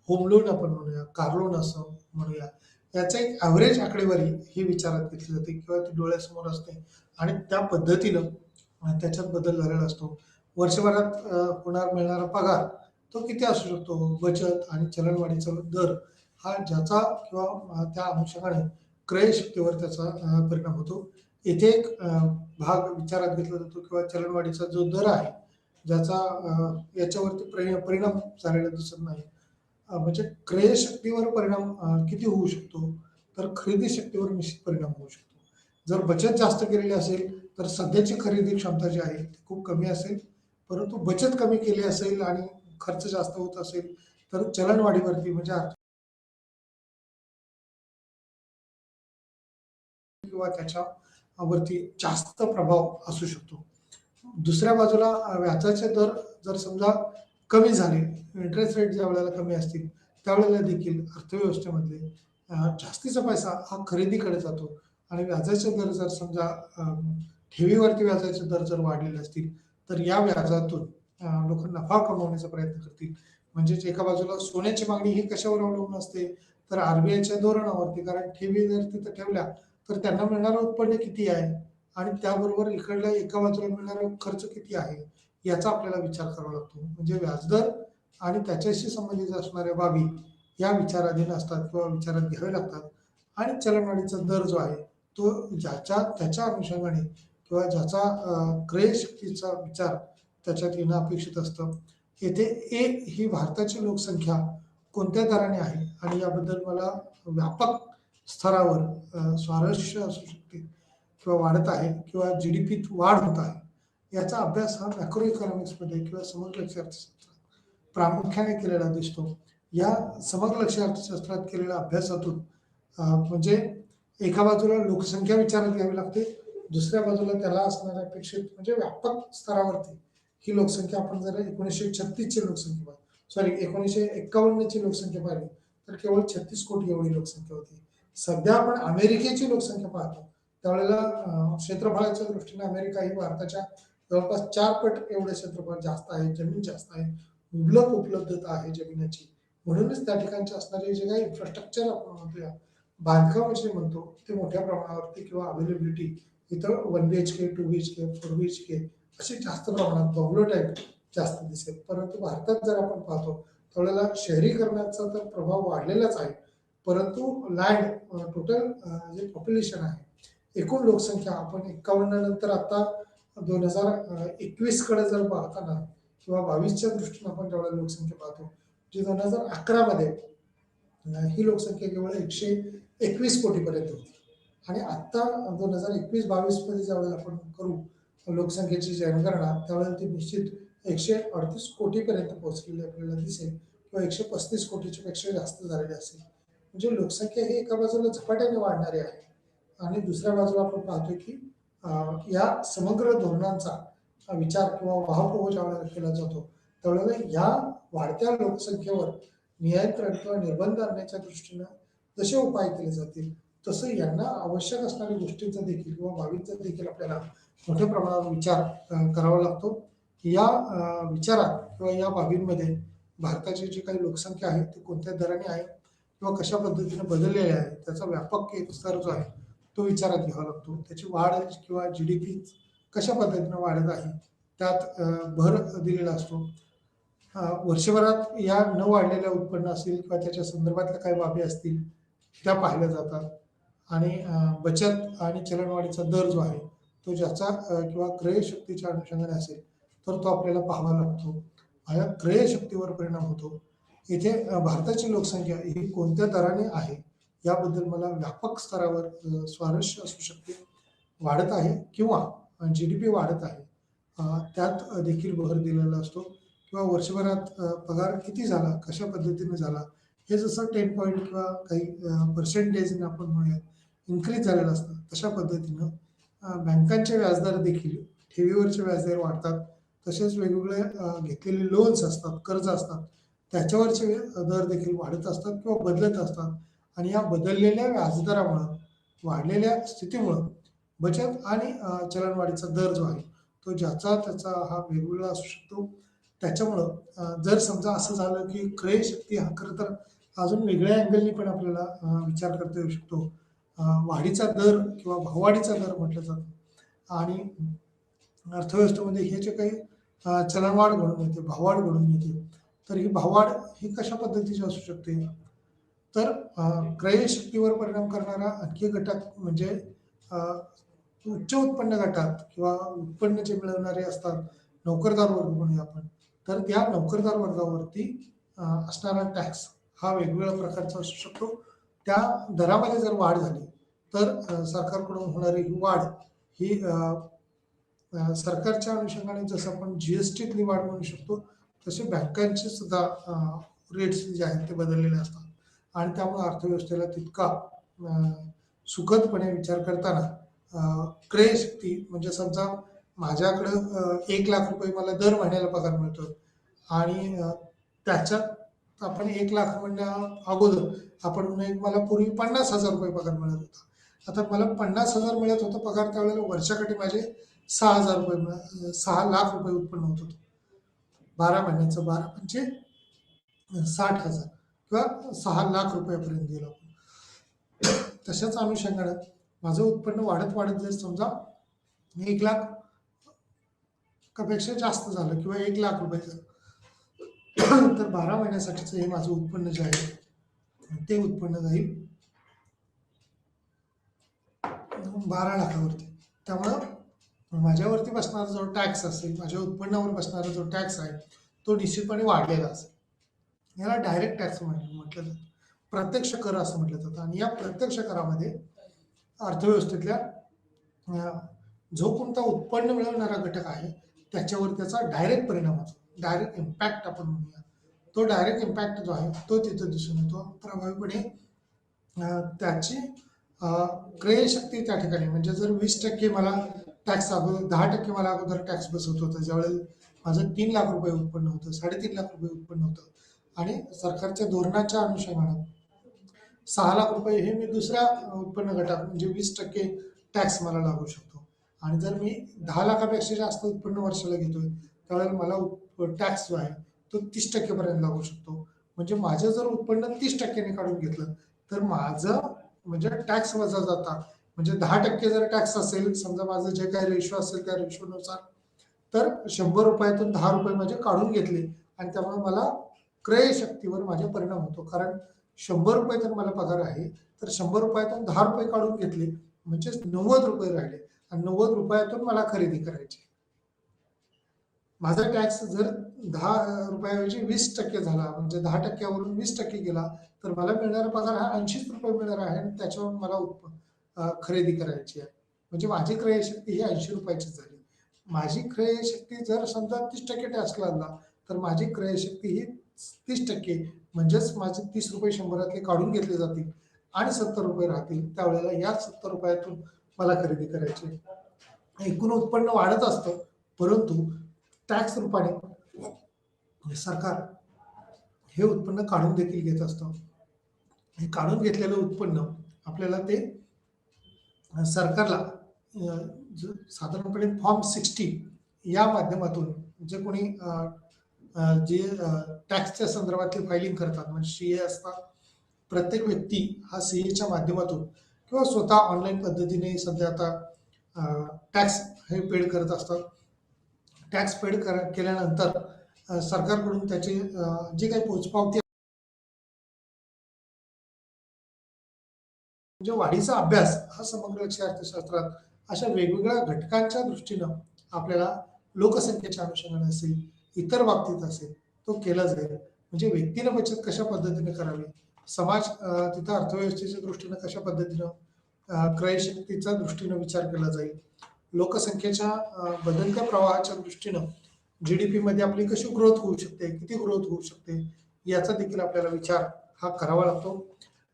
होम लोन आपण म्हणूया, कार लोन असं म्हणूया, याचं एक ॲव्हरेज आकडेवारी ही विचारात घेतली जाते किंवा ती डोळ्यासमोर असते आणि त्या पद्धतीनं त्याच्यात बदल झालेला असतो. वर्षभरात मिळणारा पगार तो किती असू शकतो, बचत आणि चलनवाढीचा दर हा ज्याचा किंवा त्या अनुषंगाने क्रयशक्तीवर त्याचा परिणाम होतो. इथे एक भाग विचारात घेतला जातो किंवा चलनवाढीचा जो दर आहे ज्याचा याच्यावरती परिणाम झालेला दिसत नाही. म्हणजे क्रयशक्तीवर परिणाम किती होऊ शकतो, तर खरेदी शक्तीवर निश्चित परिणाम होऊ शकतो. जर बचत जास्त केलेली असेल तर सध्याची खरेदी क्षमता जी आहे ती खूप कमी असेल, परंतु बचत कमी केली असेल आणि खर्च जास्त होत असेल तर चलनवाढीवरती म्हणजे किंवा त्याच्यावरती जास्त प्रभाव असू शकतो. दुसऱ्या बाजूला व्याजाचे दर जर समजा कमी झाले, इंटरेस्ट रेट ज्या वेळेला कमी असतील त्यावेळेला देखील अर्थव्यवस्थेमध्ये जास्तीचा पैसा हा खरेदीकडे जातो आणि व्याजाचे दर जर समजा ठेवीवरती व्याजाचे दर जर वाढलेले असतील तर या व्याजातून लोक नफा कमवण्याचा प्रयत्न करतील. म्हणजेच एका बाजूला सोन्याची मागणी ही कशावर अवलंबून असते, तर आरबीआयच्या धोरणावरती, कारण ठेवी जर तिथं ठेवल्या तर त्यांना मिळणारं उत्पन्न किती आहे आणि त्याबरोबर इकडल्या एका बाजूला मिळणारा खर्च किती आहे याचा आपल्याला विचार करावा लागतो. म्हणजे व्याजदर आणि त्याच्याशी संबंधित असणाऱ्या बाबी या विचाराधीन असतात किंवा विचारात घ्यावे लागतात आणि चलनवाढीचा दर जो आहे तो त्याच्या अनुषंगाने किंवा ज्याचा क्रयशक्तीचा विचार त्याच्यात येणं अपेक्षित असतं. येथे ए ही भारताची लोकसंख्या कोणत्या दराने आहे आणि याबद्दल मला व्यापक स्तरावर स्वारस्य असू शकते किंवा वाढत आहे किंवा जीडीपीत वाढ होत आहे याचा अभ्यास हा मॅक्रो इकॉनॉमिक्समध्ये किंवा समग्र लक्ष्य अर्थशास्त्रात प्रामुख्याने केलेला दिसतो. या समग्र लक्ष्य अर्थशास्त्रात केलेल्या अभ्यासातून म्हणजे एका बाजूला लोकसंख्या विचारात घ्यावी लागते, दुसऱ्या बाजूला त्याला असणाऱ्या अपेक्षित म्हणजे व्यापक स्तरावरती ही लोकसंख्या आपण जर 1936 ची लोकसंख्या सॉरी 1951 ची लोकसंख्या पाहिली तर केवळ 36 कोटी एवढी लोकसंख्या होती. सध्या आपण अमेरिकेची लोकसंख्या पाहतो त्यावेळेला क्षेत्रफळाच्या दृष्टीने अमेरिका ही भारताच्या जवळपास 4 पट एवढे क्षेत्रफळ जास्त आहे, जमीन जास्त आहे, मुबलक उपलब्धता आहे जमिनीची. म्हणूनच त्या ठिकाणचे असणारे जे काही इन्फ्रास्ट्रक्चर आपण म्हणतोया बांधकाम जे म्हणतो ते मोठ्या प्रमाणावरती किंवा अवेलेबिलिटी इथं 1 BHK, 2 BHK, 4 BHK अशी जास्त प्रमाणात बंगलो टाईप जास्त दिसेल. परंतु भारतात जर आपण पाहतो त्यावेळेला शहरीकरणाचा तर प्रभाव वाढलेलाच आहे. परंतु लँड टोटल जे पॉप्युलेशन आहे, एकूण लोकसंख्या आपण 51 नंतर आता 2021 कडे जर पाहताना किंवा 22च्या दृष्टीने आपण त्यावेळेला लोकसंख्या पाहतो, जी 2011 मध्ये ही लोकसंख्या केवळ 121 कोटीपर्यंत होती. आणि आता 2021-22 मध्ये ज्यावेळेला आपण करू लोकसंख्येची जनगणना, त्यावेळेला ती निश्चित 138 कोटीपर्यंत पोहोचलेली आपल्याला दिसेल किंवा 135 कोटीच्या पेक्षा जास्त झालेली असेल. म्हणजे लोकसंख्या ही एका बाजूला झपाट्याने वाढणारी आहे आणि दुसऱ्या बाजूला आपण पाहतोय की या समग्र धोरणांचा विचार किंवा वाहप्रवाह ज्यावेळेला केला जातो त्यावेळेला या वाढत्या लोकसंख्येवर नियंत्रण किंवा निर्बंध आणण्याच्या दृष्टीनं जसे उपाय केले जातील तसं यांना आवश्यक असणाऱ्या गोष्टींचा देखील किंवा बाबींचा देखील आपल्याला मोठ्या प्रमाणावर विचार करावा लागतो. या विचारात किंवा या बाबींमध्ये भारताची जी काही लोकसंख्या आहे ती कोणत्या दराने आहे किंवा कशा पद्धतीने बदललेली आहे त्याचा व्यापक एक स्तर जो आहे तो विचारात घ्यावा लागतो. त्याची वाढ किंवा GDP कशा पद्धतीने वाढत आहे त्यात भर दिलेला असतो. वर्षभरात या न वाढलेल्या उत्पन्न असतील किंवा त्याच्या संदर्भातल्या काही बाबी असतील त्या पाहिल्या जातात आणि बचत आणि चलनवाढीचा दर जो आहे तो ज्याचा किंवा क्रयशक्तीच्या अनुषंगाने असेल तर तो आपल्याला पाहावा लागतो. या क्रयशक्तीवर परिणाम होतो. इथे भारताची लोकसंख्या ही कोणत्या दराने आहे याबद्दल मला व्यापक स्तरावर स्वारस्य असू शकते. वाढत आहे किंवा GDP वाढत आहे त्यात देखील भर दिलेला असतो किंवा वर्षभरात पगार किती झाला, कशा पद्धतीने झाला, हे जसं 10 पॉईंट किंवा काही पर्सेंटेजने आपण म्हणूया इन्क्रीज झालेलं असतं तशा पद्धतीनं बँकांचे व्याजदर देखील ठेवीवरचे व्याजदर वाढतात. तसेच वेगवेगळे घेतलेले लोन्स असतात, कर्ज असतात त्याच्यावरचे दर देखील वाढत असतात किंवा बदलत असतात आणि या बदललेल्या व्याजदरामुळं वाढलेल्या स्थितीमुळं बचत आणि चलनवाढीचा दर जो आहे तो ज्याचा त्याचा हा वेगवेगळा असू शकतो. त्याच्यामुळं जर समजा असं झालं की क्रयशक्ती हा खरं तर अजून वेगळ्या अँगलनी पण आपल्याला विचार करता येऊ शकतो. वाढीचा दर किंवा भाववाढीचा दर म्हटलं जातं आणि अर्थव्यवस्थेमध्ये हे जे काही चलनवाढ घडून येते, भाववाढ घडून येते, तर ही भाववाढ ही कशा पद्धतीची असू शकते तर क्रयशक्तीवर परिणाम करणारा आणखी घटक म्हणजे उच्च उत्पन्न गटात किंवा उत्पन्न जे मिळवणारे असतात नोकरदार वर्ग म्हणूया आपण, तर त्या नोकरदार वर्गावरती असणारा टॅक्स हा वेगवेगळ्या प्रकारचा असू शकतो. त्या दरामध्ये जर वाढ झाली तर सरकारकडून होणारी ही वाढ ही सरकारच्या अनुषंगाने जसं आपण GSTतली वाढ म्हणू शकतो तसे बँकांचे सुद्धा रेट्स जे आहेत ते बदललेले असतात आणि त्यामुळे अर्थव्यवस्थेला तितका सुखदपणे विचार करताना क्रयशक्ती म्हणजे समजा माझ्याकडं 1 लाख रुपये मला दर महिन्याला पगार मिळतो आणि त्याच्यात आपण 1 लाख म्हणण्या अगोदर आपण मला पूर्वी 50,000 रुपये पगार मिळत होता. आता मला 50,000 मिळत होतं पगार त्यावेळेला वर्षाकाठी माझे 6,000 रुपये 6 लाख रुपये उत्पन्न होत होतं. 12 महिन्याचं 12 म्हणजे 60,000 किंवा 6 लाख रुपयापर्यंत गेलो. तशाच अनुषंगाने माझं उत्पन्न वाढत वाढत जर समजा 1 लाख पेक्षा जास्त झालं किंवा 1 लाख रुपये झालं तर 12 महिन्यासाठीचं हे माझं उत्पन्न जे आहे ते उत्पन्न जाईल 12 लाखावरती. त्यामुळं माझ्यावरती बसणारा जो टॅक्स असेल, माझ्या उत्पन्नावर बसणारा जो टॅक्स आहे तो निश्चितपणे वाढलेला असेल. याला डायरेक्ट टॅक्स म्हटलं जातं, प्रत्यक्ष कर असं म्हटलं जातं. आणि या प्रत्यक्ष करामध्ये अर्थव्यवस्थेतल्या जो कोणता उत्पन्न मिळवणारा घटक आहे त्याच्यावर त्याचा डायरेक्ट परिणाम होतो, डायरेक्ट इम्पॅक्ट आपण म्हणूया. तो डायरेक्ट इम्पॅक्ट जो आहे तो तिथं दिसून येतो. प्रभावीपणे त्याची क्रयशक्ती त्या ठिकाणी म्हणजे जर 20% मला टॅक्स अगोदर 10% मला अगोदर टॅक्स बसवत होतं, ज्यावेळेला माझं 3 लाख रुपये उत्पन्न होतं, 3.5 लाख रुपये उत्पन्न होतं आणि सरकारच्या धोरणाच्या अनुषंगाने 6 लाख रुपये हे मी दुसऱ्या उत्पन्न गटात म्हणजे 20% टॅक्स मला लागू शकतो. आणि जर मी 10 लाखापेक्षा जास्त उत्पन्न वर्षाला घेतोय त्यावेळेला मला टॅक्स जो आहे तो 30% पर्यंत लागू शकतो. म्हणजे माझं जर उत्पन्न 30% काढून घेतलं तर माझं म्हणजे टॅक्स वजा जाता, म्हणजे 10% जर टॅक्स असेल, समजा माझं जे काही रेशो असेल त्या रेशोनुसार, तर 100 रुपयातून 10 रुपये म्हणजे काढून घेतले आणि त्यामुळे मला क्रय शक्तीवर माझा परिणाम होतो. कारण 100 रुपये तर मला पगार आहे, तर 100 रुपयातून 10 रुपये काढून घेतले म्हणजेच 90 रुपये राहिले आणि 90 रुपयातून मला खरेदी करायची. माझा टॅक्स जर 10 रुपयाऐवजी 20% झाला, म्हणजे 10%वरून 20% गेला, तर मला मिळणारा पगार हा 80 रुपये मिळणार आहे आणि त्याच्यावर मला खरेदी करायची आहे. म्हणजे माझी क्रयशक्ती ही 80 रुपयाची झाली. माझी क्रयशक्ती जर समजा 30% टॅक्स लागला, तर माझी क्रयशक्ती ही 30%, म्हणजेच माझे 30 रुपये 100रातले काढून घेतले जातील आणि 70 रुपये राहतील. त्यावेळेला या 70 रुपयातून मला खरेदी करायची आहे. एकूण उत्पन्न वाढत असतं, परंतु टॅक्स रूपाने सरकार हे उत्पन्न काढून देखील घेत असतं. हे काढून घेतलेलं उत्पन्न आपल्याला ते सरकारला साधारणपणे फॉर्म 60 या माध्यमातून जे कोणी जे टॅक्सच्या संदर्भातली फायलिंग करतात, म्हणजे सीए असतात, प्रत्येक व्यक्ती हा सीएच्या माध्यमातून किंवा स्वतः ऑनलाईन पद्धतीने सध्या आता टॅक्स हे पेड करत असतात. टॅक्स पेड केल्यानंतर सरकारकडून त्याची जी काही पोचपावती, म्हणजे वाढीचा अभ्यास हा समग्र अर्थशास्त्रात अशा वेगवेगळ्या घटकांच्या दृष्टीनं आपल्याला लोकसंख्येच्या अनुषंगाने असेल, इतर बाबतीत असेल, तो केला जाईल. म्हणजे व्यक्तीनं बचत कशा पद्धतीने करावी, समाज तिथं अर्थव्यवस्थेच्या दृष्टीनं कशा पद्धतीनं क्रयशक्तीच्या दृष्टीनं विचार केला जाईल, लोकसंख्येच्या बदलत्या प्रवाहाच्या दृष्टीनं जीडीपी मध्ये आपली कशी ग्रोथ होऊ शकते, किती ग्रोथ होऊ शकते, याचा देखील आपल्याला विचार हा करावा लागतो.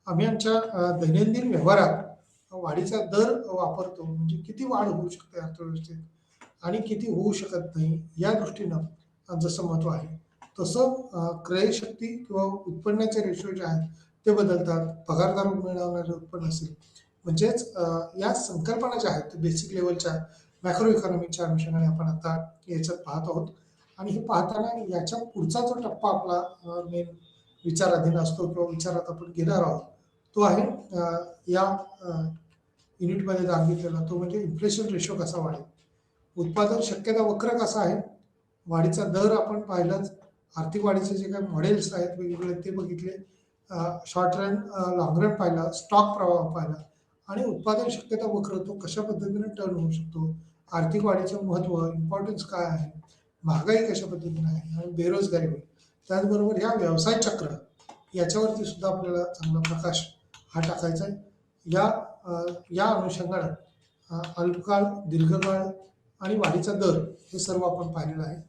आम्ही आमच्या दैनंदिन व्यवहारात वाढीचा दर वापरतो, म्हणजे किती वाढ होऊ शकते अर्थव्यवस्थेत आणि किती होऊ शकत नाही, या दृष्टीनं जसं महत्व आहे तसं क्रयशक्ती किंवा उत्पन्नाचे रेशो जे आहेत ते बदलतात. पगारदार मिळवणारे उत्पन्न असेल, म्हणजेच या संकल्पना ज्या आहेत बेसिक लेवलच्या मॅक्रो इकॉनॉमीच्या अनुषंगाने आपण आता याच्यात पाहत आहोत. आणि हे पाहताना याच्या पुढचा जो टप्पा आपला मेन विचाराधीन असतो किंवा विचारात आपण घेणार आहोत, तो आहे या युनिटमध्ये सांगितलेला, तो म्हणजे इन्फ्लेशन रेशो कसा वाढेल, उत्पादन शक्यता वक्र कसा आहे, वाढीचा दर आपण पाहिलाच, आर्थिक वाढीचे जे काही मॉडेल्स आहेत वेगवेगळे ते बघितले, शॉर्ट रन लॉंग रन पाहिला, स्टॉक प्रवाह पाहिला आणि उत्पादन शक्यता वक्र तो कशा पद्धतीने टर्न होऊ शकतो, आर्थिक वाढीचं महत्व, इम्पॉर्टन्स काय आहे, महागाई कशा पद्धतीने आहे आणि बेरोजगारी होईल. त्याचबरोबर ह्या व्यवसाय चक्र याच्यावरती सुद्धा आपल्याला चांगला प्रकाश हा टाकायचा आहे. या अनुषंगाने अल्पकाळ, दीर्घकाळ आणि वाढीचा दर हे सर्व आपण पाहिलेलं आहे.